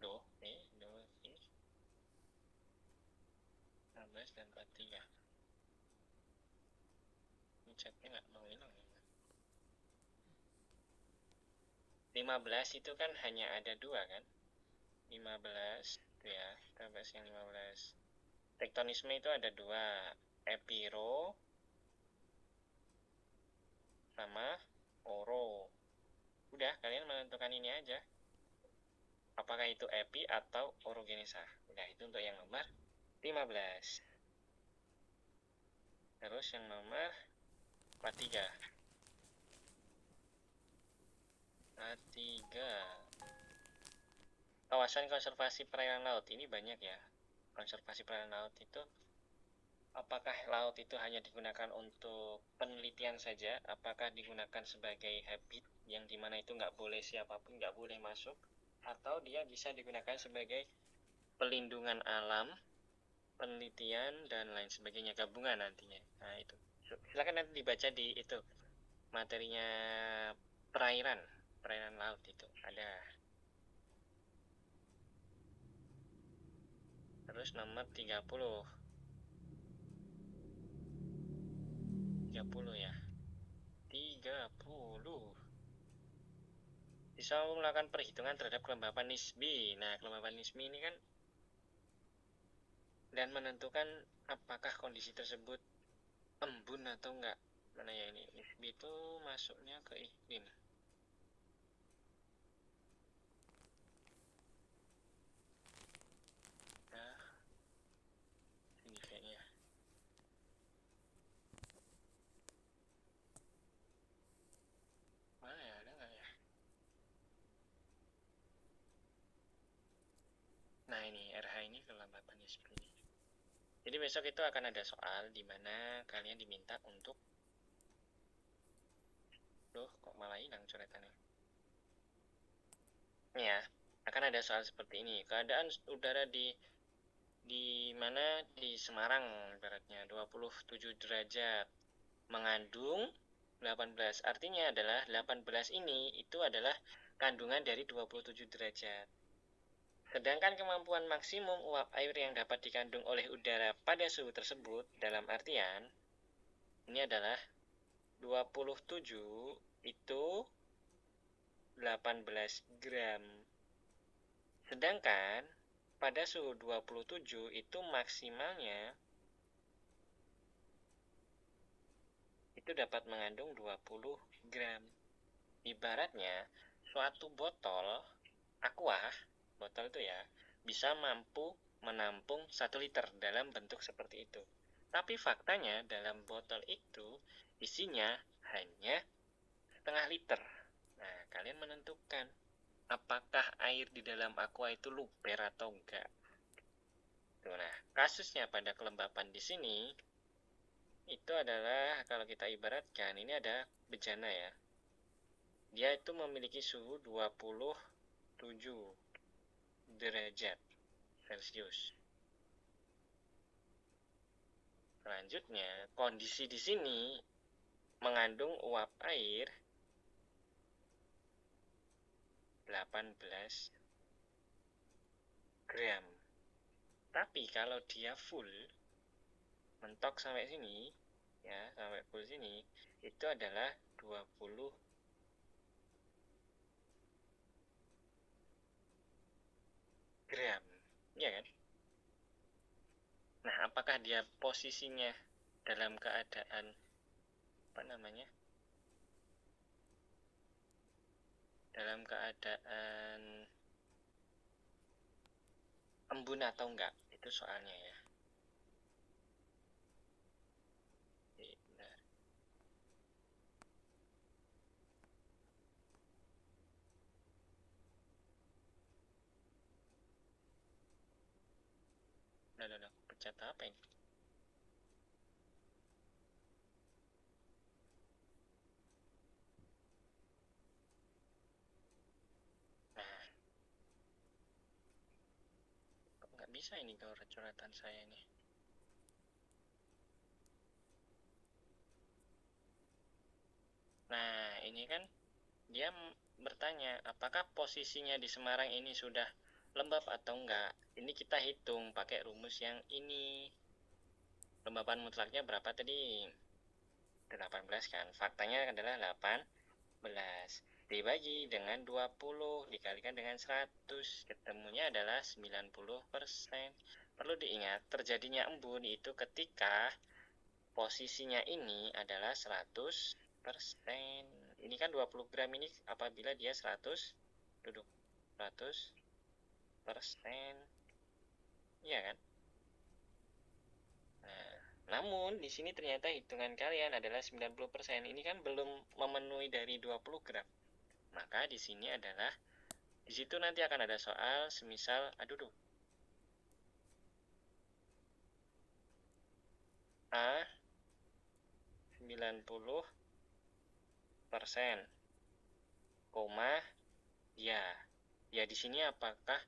A: Do ini 15 dan 43. Ini chatnya nggak mau hilang ya. 15 itu kan hanya ada 2 kan? 15 itu ya, kita bahas yang 15. Tektonisme itu ada 2, epiro sama oro. Udah, kalian menentukan ini aja. Apakah itu epi atau orogenesa. Udah, itu untuk yang nomor 15. Terus yang nomor 43. 43. Kawasan konservasi perairan laut ini banyak ya. Konservasi perairan laut itu, apakah laut itu hanya digunakan untuk penelitian saja? Apakah digunakan sebagai habit yang dimana itu nggak boleh siapapun nggak boleh masuk? Atau dia bisa digunakan sebagai pelindungan alam, penelitian dan lain sebagainya, gabungan nantinya. Nah itu silakan nanti dibaca di itu materinya perairan laut itu ada. Terus nomor 30 ya. 30 bisa melakukan perhitungan terhadap kelembapan nisbi. Nah, kelembapan nisbi ini kan dan menentukan apakah kondisi tersebut embun atau enggak. Mana ya ini? Nisbi itu masuknya ke iklim. Nah, ini kayaknya. Mana ya? Ada nggak ya? Nah ini RH ini kelembapan nisbi. Jadi besok itu akan ada soal di mana kalian diminta untuk loh kok malah hilang coretannya. Ini ya, akan ada soal seperti ini. Keadaan udara di mana di Semarang ibaratnya 27 derajat mengandung 18. Artinya adalah 18 ini itu adalah kandungan dari 27 derajat. Sedangkan kemampuan maksimum uap air yang dapat dikandung oleh udara pada suhu tersebut dalam artian ini adalah 27 itu 18 gram. Sedangkan pada suhu 27 itu maksimalnya itu dapat mengandung 20 gram. Ibaratnya suatu botol aqua, botol itu ya, bisa mampu menampung 1 liter dalam bentuk seperti itu. Tapi faktanya dalam botol itu isinya hanya setengah liter. Nah, kalian menentukan apakah air di dalam aqua itu luber atau enggak. Nah, kasusnya pada kelembapan di sini itu adalah kalau kita ibaratkan ini ada bejana ya. Dia itu memiliki suhu 27 derajat Celcius. Selanjutnya, kondisi di sini mengandung uap air 18 gram. Tapi kalau dia full mentok sampai sini ya, sampai full sini itu adalah 20 gram. Ya kan? Nah, apakah dia posisinya dalam keadaan dalam keadaan embun atau enggak, itu soalnya ya. Oke, benar. Udah, aku pencet apa ini? Nah, kok nggak bisa ini coret-coretan saya ini? Nah, ini kan dia bertanya, apakah posisinya di Semarang ini sudah lembab atau enggak? Ini kita hitung pakai rumus yang ini. Lembaban mutlaknya berapa tadi? 18 kan? Faktanya adalah 18. Dibagi dengan 20, dikalikan dengan 100. Ketemunya adalah 90%. Perlu diingat, terjadinya embun itu ketika posisinya ini adalah 100%. Ini kan 20 gram ini apabila dia 100 duduk 100%. Iya kan? Nah, namun di sini ternyata hitungan kalian adalah 90%. Ini kan belum memenuhi dari 20 gram. Maka di sini adalah di situ nanti akan ada soal semisal aduh A 90%, koma ya di sini apakah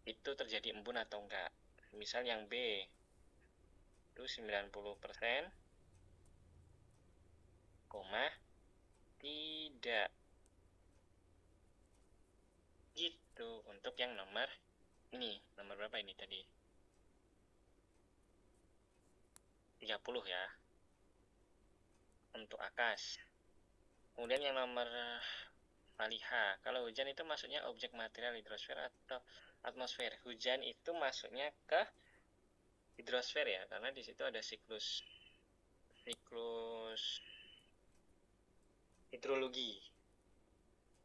A: itu terjadi embun atau enggak. Misal yang B itu 90%, koma tidak. Gitu untuk yang nomor ini. Nomor berapa ini tadi? 30 ya. Untuk Akas. Kemudian yang nomor Faliha. Kalau hujan itu masuknya objek material hidrosfer atau atmosfer. Hujan itu masuknya ke hidrosfer ya, karena di situ ada siklus hidrologi.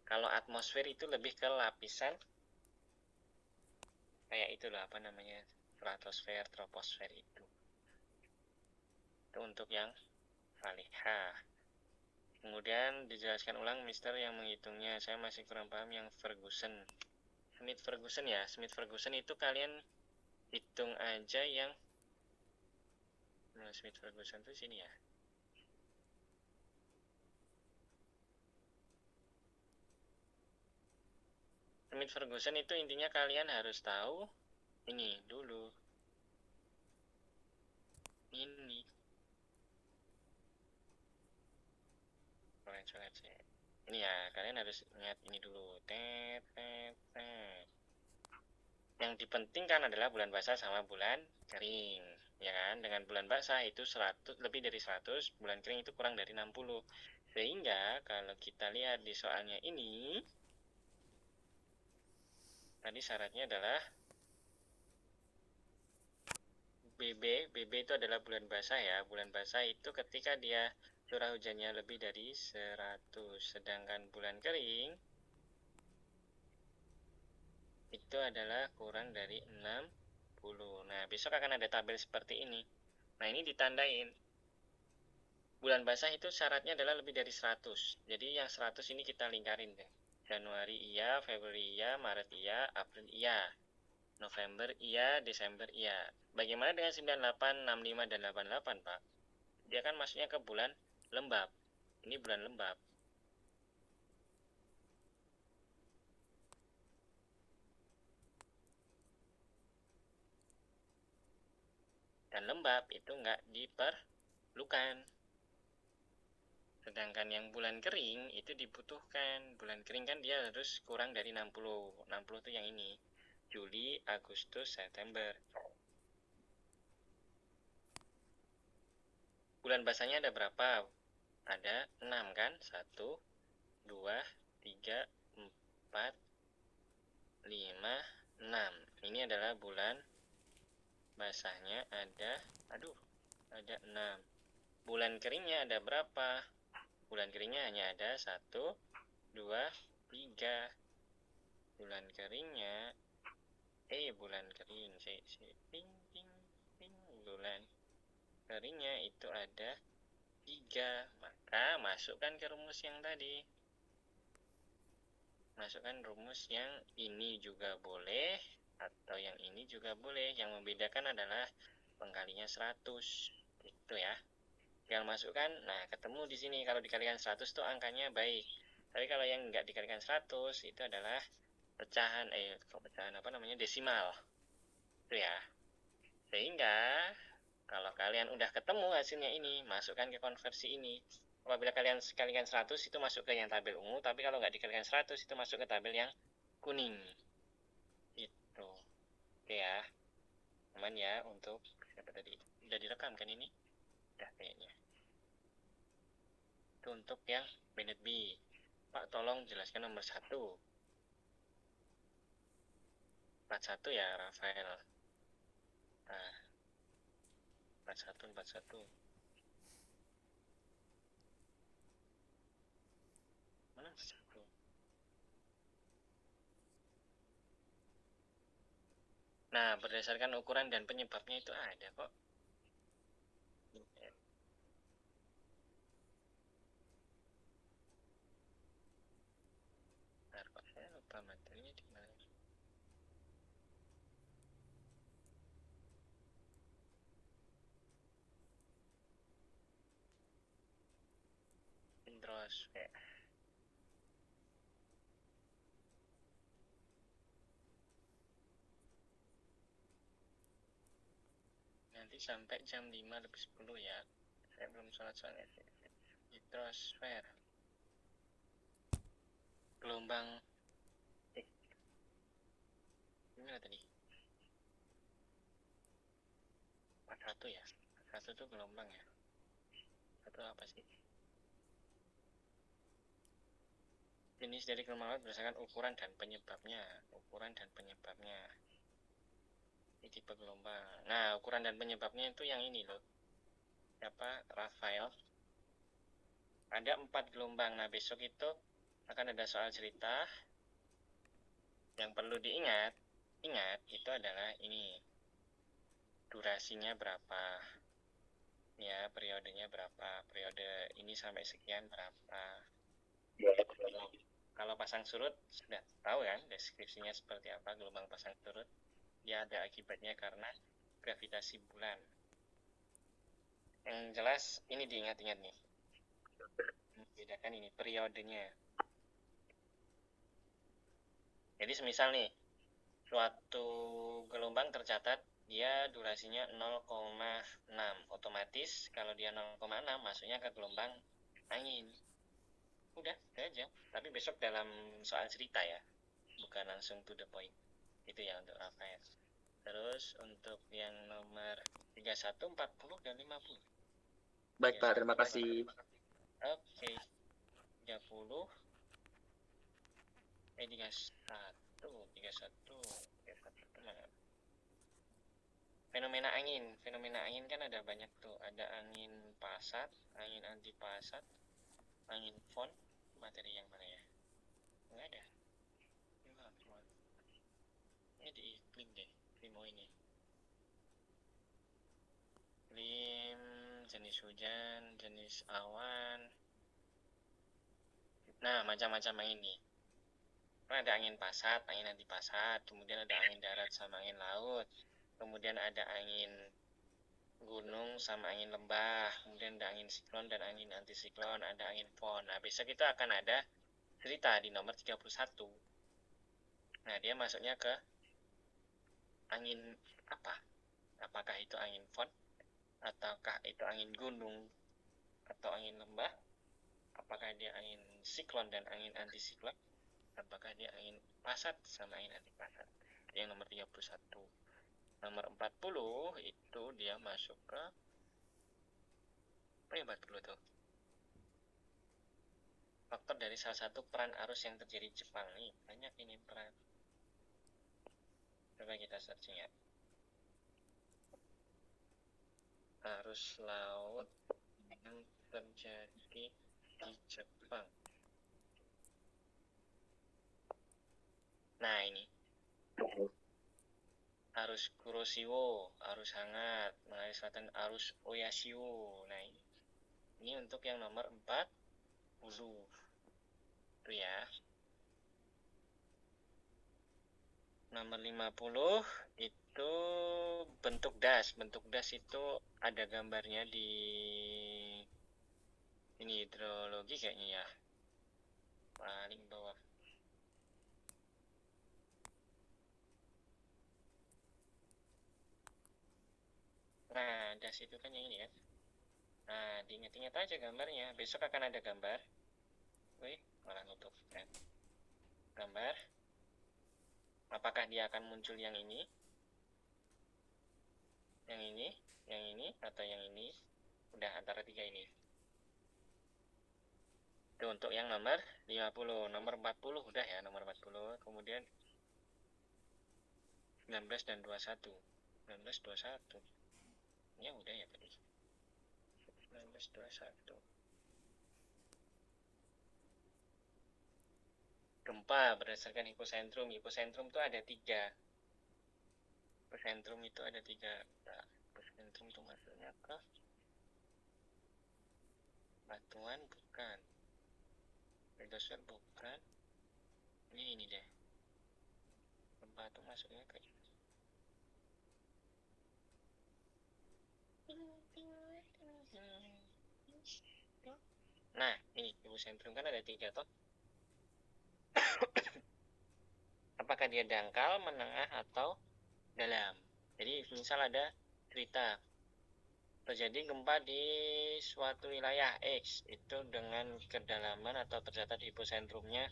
A: Kalau atmosfer itu lebih ke lapisan kayak itulah apa namanya, stratosfer, troposfer itu. Itu untuk yang Faliha. Kemudian dijelaskan ulang Mister yang menghitungnya. Saya masih kurang paham yang Ferguson. Smith-Ferguson ya. Smith-Ferguson itu kalian hitung aja yang Smith-Ferguson itu sini ya. Smith-Ferguson itu intinya kalian harus tahu ini dulu. Ini. Ini ya, kalian harus ingat ini dulu. Yang dipentingkan adalah bulan basah sama bulan kering, ya kan? Dengan bulan basah itu 100, lebih dari 100, bulan kering itu kurang dari 60. Sehingga kalau kita lihat di soalnya ini, tadi syaratnya adalah BB itu adalah bulan basah ya. Bulan basah itu ketika dia curah hujannya lebih dari 100, sedangkan bulan kering itu adalah kurang dari 60. Nah, besok akan ada tabel seperti ini. Nah, ini ditandain. Bulan basah itu syaratnya adalah lebih dari 100. Jadi yang 100 ini kita lingkarin deh. Januari iya, Februari iya, Maret iya, April iya, November iya, Desember iya. Bagaimana dengan 98, 65, dan 88, Pak? Dia kan masuknya ke bulan lembab. Ini bulan lembab. Dan lembab itu nggak diperlukan. Sedangkan yang bulan kering itu dibutuhkan. Bulan kering kan dia harus kurang dari 60. 60 itu yang ini. Juli, Agustus, September. Bulan basahnya ada berapa? Ada 6 kan? 1, 2, 3, 4, 5, 6. Ini adalah bulan basahnya ada 6. Bulan keringnya ada berapa? Bulan keringnya hanya ada 1, 2, 3. Bulan keringnya bulan kering. Ping, ping, ping. Bulan keringnya itu ada 3. Maka masukkan ke rumus yang tadi. Masukkan rumus yang ini juga boleh atau yang ini juga boleh. Yang membedakan adalah pengkalinya 100. Gitu ya. Tinggal masukkan. Nah, ketemu di sini kalau dikalikan 100 tuh angkanya baik. Tapi kalau yang nggak dikalikan 100 itu adalah pecahan desimal. Itu ya. Sehingga kalau kalian udah ketemu hasilnya ini, masukkan ke konversi ini. Apabila kalian kalikan 100 itu masuk ke yang tabel ungu, tapi kalau nggak dikalikan 100 itu masuk ke tabel yang kuning. Itu. Oke ya. Aman ya untuk siapa tadi? Udah direkam kan ini? Udah kayaknya. Itu untuk yang Bennett B. Pak tolong jelaskan nomor 1. 41 ya Rafael. Nah, 41. Mana 1? Nah, berdasarkan ukuran dan penyebabnya itu ada kok. Bentar kok, saya lupa materinya di mana. Hidrosfer. Nanti sampai jam 5:10 ya. Saya belum sholat soalnya. Hidrosfer. Gelombang gimana tadi? 41 ya. 41 itu gelombang ya. Atau apa sih? Jenis dari gelombang laut berdasarkan ukuran dan penyebabnya. Ini tipe gelombang. Nah, ukuran dan penyebabnya itu yang ini loh. Siapa? Rafael. Ada 4 gelombang. Nah, besok itu akan ada soal cerita. Yang perlu ingat itu adalah ini. Durasinya berapa? Ya, periodenya berapa? Periode ini sampai sekian berapa? Kalau pasang surut sudah tahu kan deskripsinya seperti apa gelombang pasang surut. Dia ada akibatnya karena gravitasi bulan. Yang jelas ini diingat-ingat nih. Bedakan ini periodenya. Jadi semisal nih suatu gelombang tercatat dia durasinya 0,6. Otomatis kalau dia 0,6 masuknya ke gelombang angin. Udah aja. Tapi besok dalam soal cerita ya. Bukan langsung to the point. Itu ya untuk Rafael. Terus untuk yang nomor 31, 40 dan 50.
J: Baik Pak, terima kasih.
A: Oke. 30 31 mana? Fenomena angin kan ada banyak tuh. Ada angin pasat, angin anti pasat, angin fon. Materi yang mana ya? Nggak ada. Ini di iklim deh, klimo ini. Iklim, jenis hujan, jenis awan. Nah, macam-macam angin nih. Ada angin pasat, angin anti pasat, kemudian ada angin darat sama angin laut, kemudian ada angin gunung sama angin lembah, kemudian ada angin siklon dan angin antisiklon, ada angin fon. Nah, besok kita akan ada cerita di nomor 31. Nah, dia masuknya ke angin apa? Apakah itu angin fon? Ataukah itu angin gunung? Atau angin lembah? Apakah dia angin siklon dan angin antisiklon? Apakah dia angin pasat sama angin anti pasat? Yang nomor 31. Nomor 40 itu dia masuk ke apa ya 40 tuh? Faktor dari salah satu peran arus yang terjadi di Jepang nih. Banyak ini peran. Coba kita searching ya. Arus laut yang terjadi di Jepang. Nah, ini. arus Kuroshio, arus hangat, Malaya Selatan arus Oyashio. Nah, ini untuk yang nomor 40. Itu ya. Nomor 50 itu bentuk das. Bentuk das itu ada gambarnya di ini hidrologi kayaknya ya. Paling bawah. Nah, das itu kan yang ini kan. Nah, diingat-ingat aja gambarnya. Besok akan ada gambar. Wih, malah nutup kan. Gambar. Apakah dia akan muncul yang ini? Yang ini? Yang ini? Atau yang ini? Udah antara tiga ini. Itu untuk yang nomor 50. Nomor 40 udah ya, nomor 40. Kemudian 19 dan 21. 19, 21. Ya udah ya tadi. 19, 21. Gempa berdasarkan hipocentrum. Hipocentrum itu ada 3. Hipocentrum itu ada 3. Nah, hipocentrum itu maksudnya ke batuan bukan. Hidrosfer bukan. Ini deh. Gempa itu masuknya ke nah, ini hipocentrum kan ada 3 toh. Apakah dia dangkal, menengah, atau dalam? Jadi misal ada cerita terjadi gempa di suatu wilayah X itu dengan kedalaman atau tercatat hipocentrumnya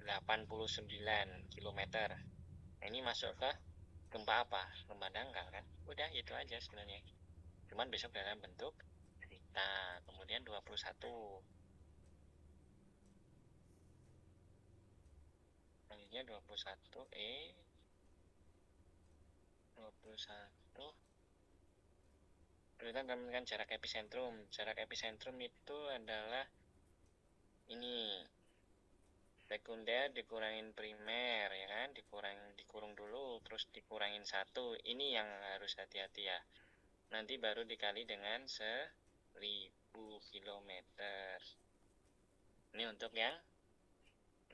A: 89 km. Nah, ini masuk ke gempa apa? Gempa dangkal kan? Udah itu aja sebenarnya. Cuman besok dalam bentuk cerita. Kemudian 21. Selanjutnya 21E 21 kita temukan jarak epicentrum. Jarak epicentrum itu adalah ini sekunder dikurangin primer ya kan, dikurung dulu terus dikurangin 1. Ini yang harus hati-hati ya. Nanti baru dikali dengan 1000 km. Ini untuk yang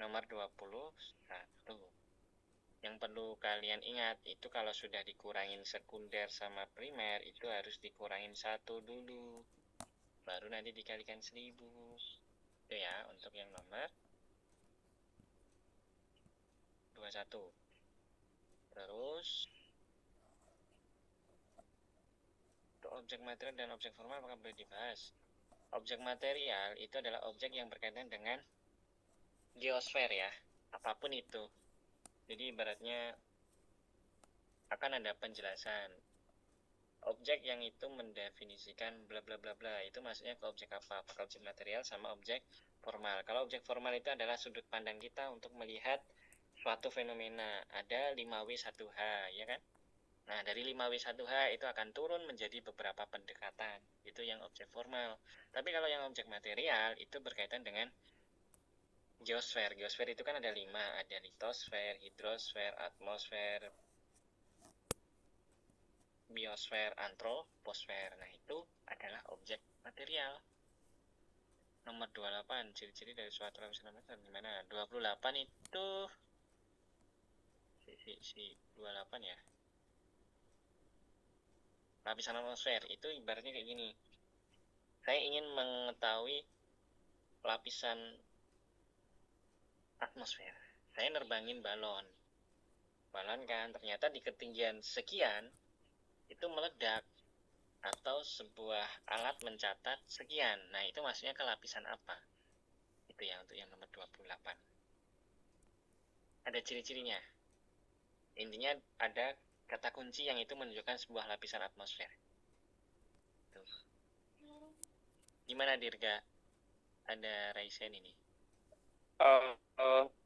A: nomor 21. Yang perlu kalian ingat itu kalau sudah dikurangin sekunder sama primer itu harus dikurangin 1 dulu. Baru nanti dikalikan 1000. Itu ya untuk yang nomor 21. Terus untuk objek material dan objek formal apakah boleh dibahas? Objek material itu adalah objek yang berkaitan dengan geosfer ya, apapun itu. Jadi ibaratnya akan ada penjelasan objek yang itu mendefinisikan bla bla bla bla, itu maksudnya ke objek apa? Apakah objek material sama objek formal. Kalau objek formal itu adalah sudut pandang kita untuk melihat suatu fenomena. Ada 5W1H ya kan? Nah, dari 5W1H itu akan turun menjadi beberapa pendekatan. Itu yang objek formal. Tapi kalau yang objek material itu berkaitan dengan geosfer. Geosfer itu kan ada 5, ada litosfer, hidrosfer, atmosfer, biosfer, antroposfer. Nah, itu adalah objek material. Nomor 28, ciri-ciri dari suatu lapisan atmosfer gimana? 28 itu si 28 ya. Lapisan atmosfer itu ibaratnya kayak gini. Saya ingin mengetahui lapisan atmosfer. Saya nerbangin balon kan ternyata di ketinggian sekian itu meledak atau sebuah alat mencatat sekian. Nah, itu maksudnya ke lapisan apa? Itu ya untuk yang nomor 28. Ada ciri-cirinya. Intinya ada kata kunci yang itu menunjukkan sebuah lapisan atmosfer. Tuh. Gimana Dirga? Ada Raisen ini.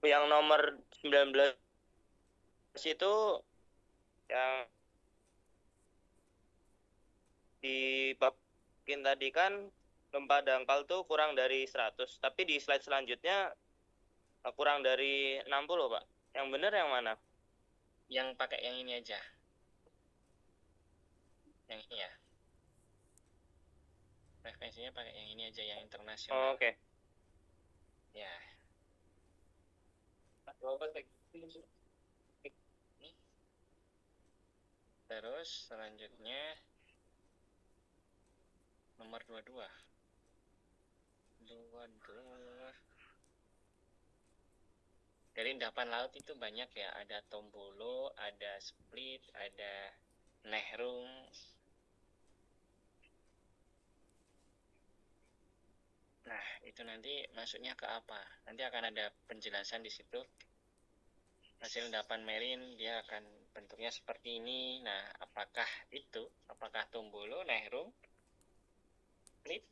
J: Yang nomor 19 itu yang dibabkin tadi kan gempa dangkal tuh kurang dari 100, tapi di slide selanjutnya kurang dari 60 Pak. Yang benar yang mana?
A: Yang pakai yang ini aja. yang ini ya. Referensinya pakai yang ini aja, yang
J: Oh,
A: internasional.
J: oke.
A: Ya. Terus selanjutnya nomor 22. Dari endapan laut itu banyak ya, ada tombolo, ada split, ada nehrung. Nah, itu nanti masuknya ke apa? Nanti akan ada penjelasan di situ. Hasil endapan marine dia akan bentuknya seperti ini. Nah, apakah tombolo, nehrung, split,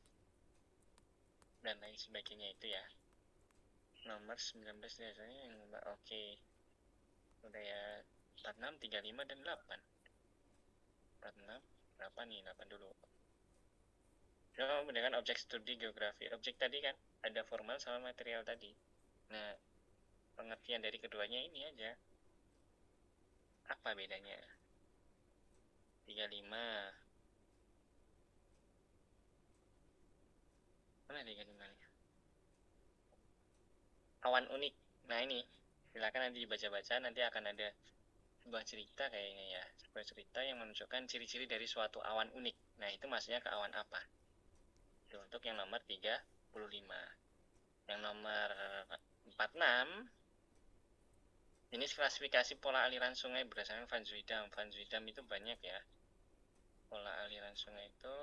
A: dan lain sebagainya itu ya. Nomor 19 biasanya yang oke. Udah ya, 46, 35, dan 8. 46, berapa nih? 8 dulu. Dengan objek studi geografi. Objek tadi kan ada formal sama material tadi. Nah, pengertian dari keduanya ini aja. Apa bedanya? 35. Mana 35 nih? Awan unik. Nah, ini silakan nanti dibaca-baca, nanti akan ada sebuah cerita kayaknya ya. Sebuah cerita yang menunjukkan ciri-ciri dari suatu awan unik. Nah, itu maksudnya ke awan apa? Itu untuk yang nomor 35. Yang nomor 46 ini klasifikasi pola aliran sungai berdasarkan Van Zuidam. Van Zuidam itu banyak ya. Pola aliran sungai itu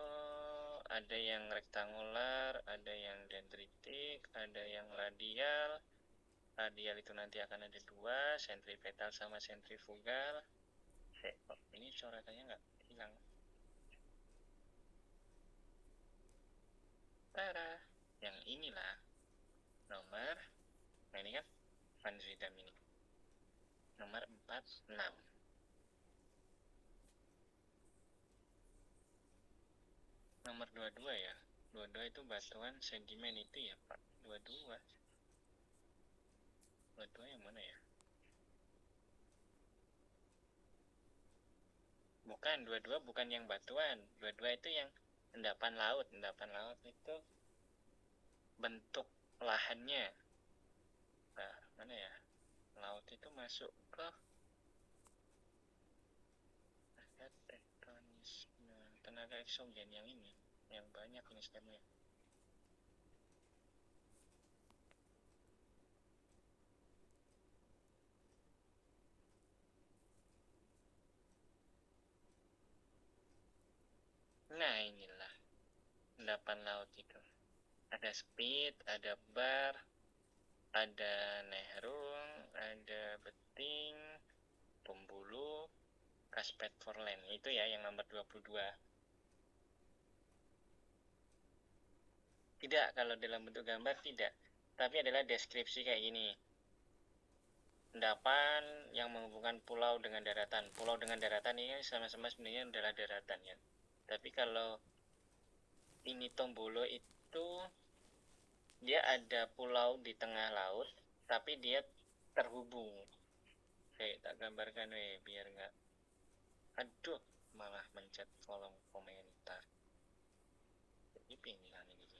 A: ada yang rektangular, ada yang dendritik, ada yang radial. Radial itu nanti akan ada dua, sentripetal sama sentrifugal. Ini coretannya nggak hilang. Tada, yang inilah nomor, nah ini kan Van Zuidam ini. Nomor 46. Nomor 22 ya. 22 itu batuan sedimen itu ya, Pak. 22. 22 yang mana ya? Bukan, 22 bukan yang batuan. 22 itu yang endapan laut. Endapan laut itu bentuk lahannya. Nah, mana ya? Laut itu masuk ke tektonisme, tenaga eksogen yang ini, yang banyak ini stepnya. Nah, inilah endapan laut itu. Ada speed, ada bar, ada nehrung, ada beting, pembulu, kaspet for land. Itu ya yang nomor 22. Tidak, kalau dalam bentuk gambar tidak. Tapi adalah deskripsi kayak gini. Endapan yang menghubungkan pulau dengan daratan. Pulau dengan daratan ini sama-sama sebenarnya adalah daratan ya. Tapi kalau ini tombolo itu dia ada pulau di tengah laut, tapi dia terhubung. Oke, tak gambarkan biar nggak. Aduh, malah mencet kolom komentar. Jadi pinggiran ini.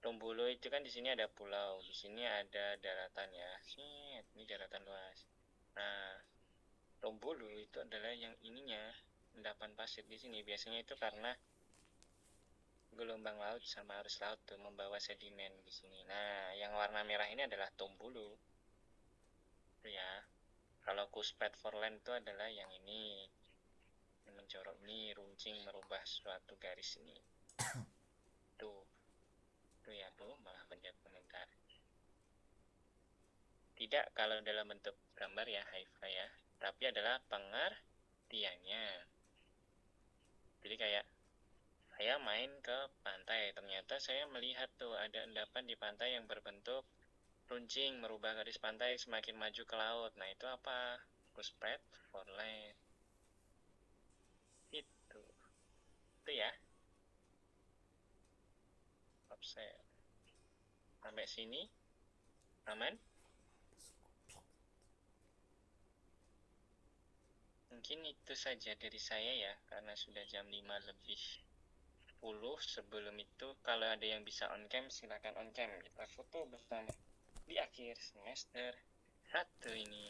A: Tombolo itu kan di sini ada pulau, di sini ada daratan ya. Ini daratan luas. Nah, tombolo itu adalah yang ininya, endapan pasir di sini. Biasanya itu karena gelombang laut sama arus laut tuh membawa sedimen di sini. Nah, yang warna merah ini adalah tombolo. Itu ya. Kalau kuspet for land itu adalah yang ini. Yang mencorok ini, runcing merubah suatu garis ini. Tuh. Itu ya, tuh malah banyak komentar. Tidak kalau dalam bentuk gambar ya, Haifa ya. Tapi adalah pengertiannya. Jadi kayak saya main ke pantai, ternyata saya melihat tuh ada endapan di pantai yang berbentuk runcing, merubah garis pantai semakin maju ke laut. Nah, itu apa? Kuspet for land. Itu ya. Offset. Sampai sini aman? mungkin itu saja dari saya ya, karena sudah jam 5 lebih 10. Sebelum itu, kalau ada yang bisa on cam, silakan on cam. Kita foto bersama di akhir semester 1 ini.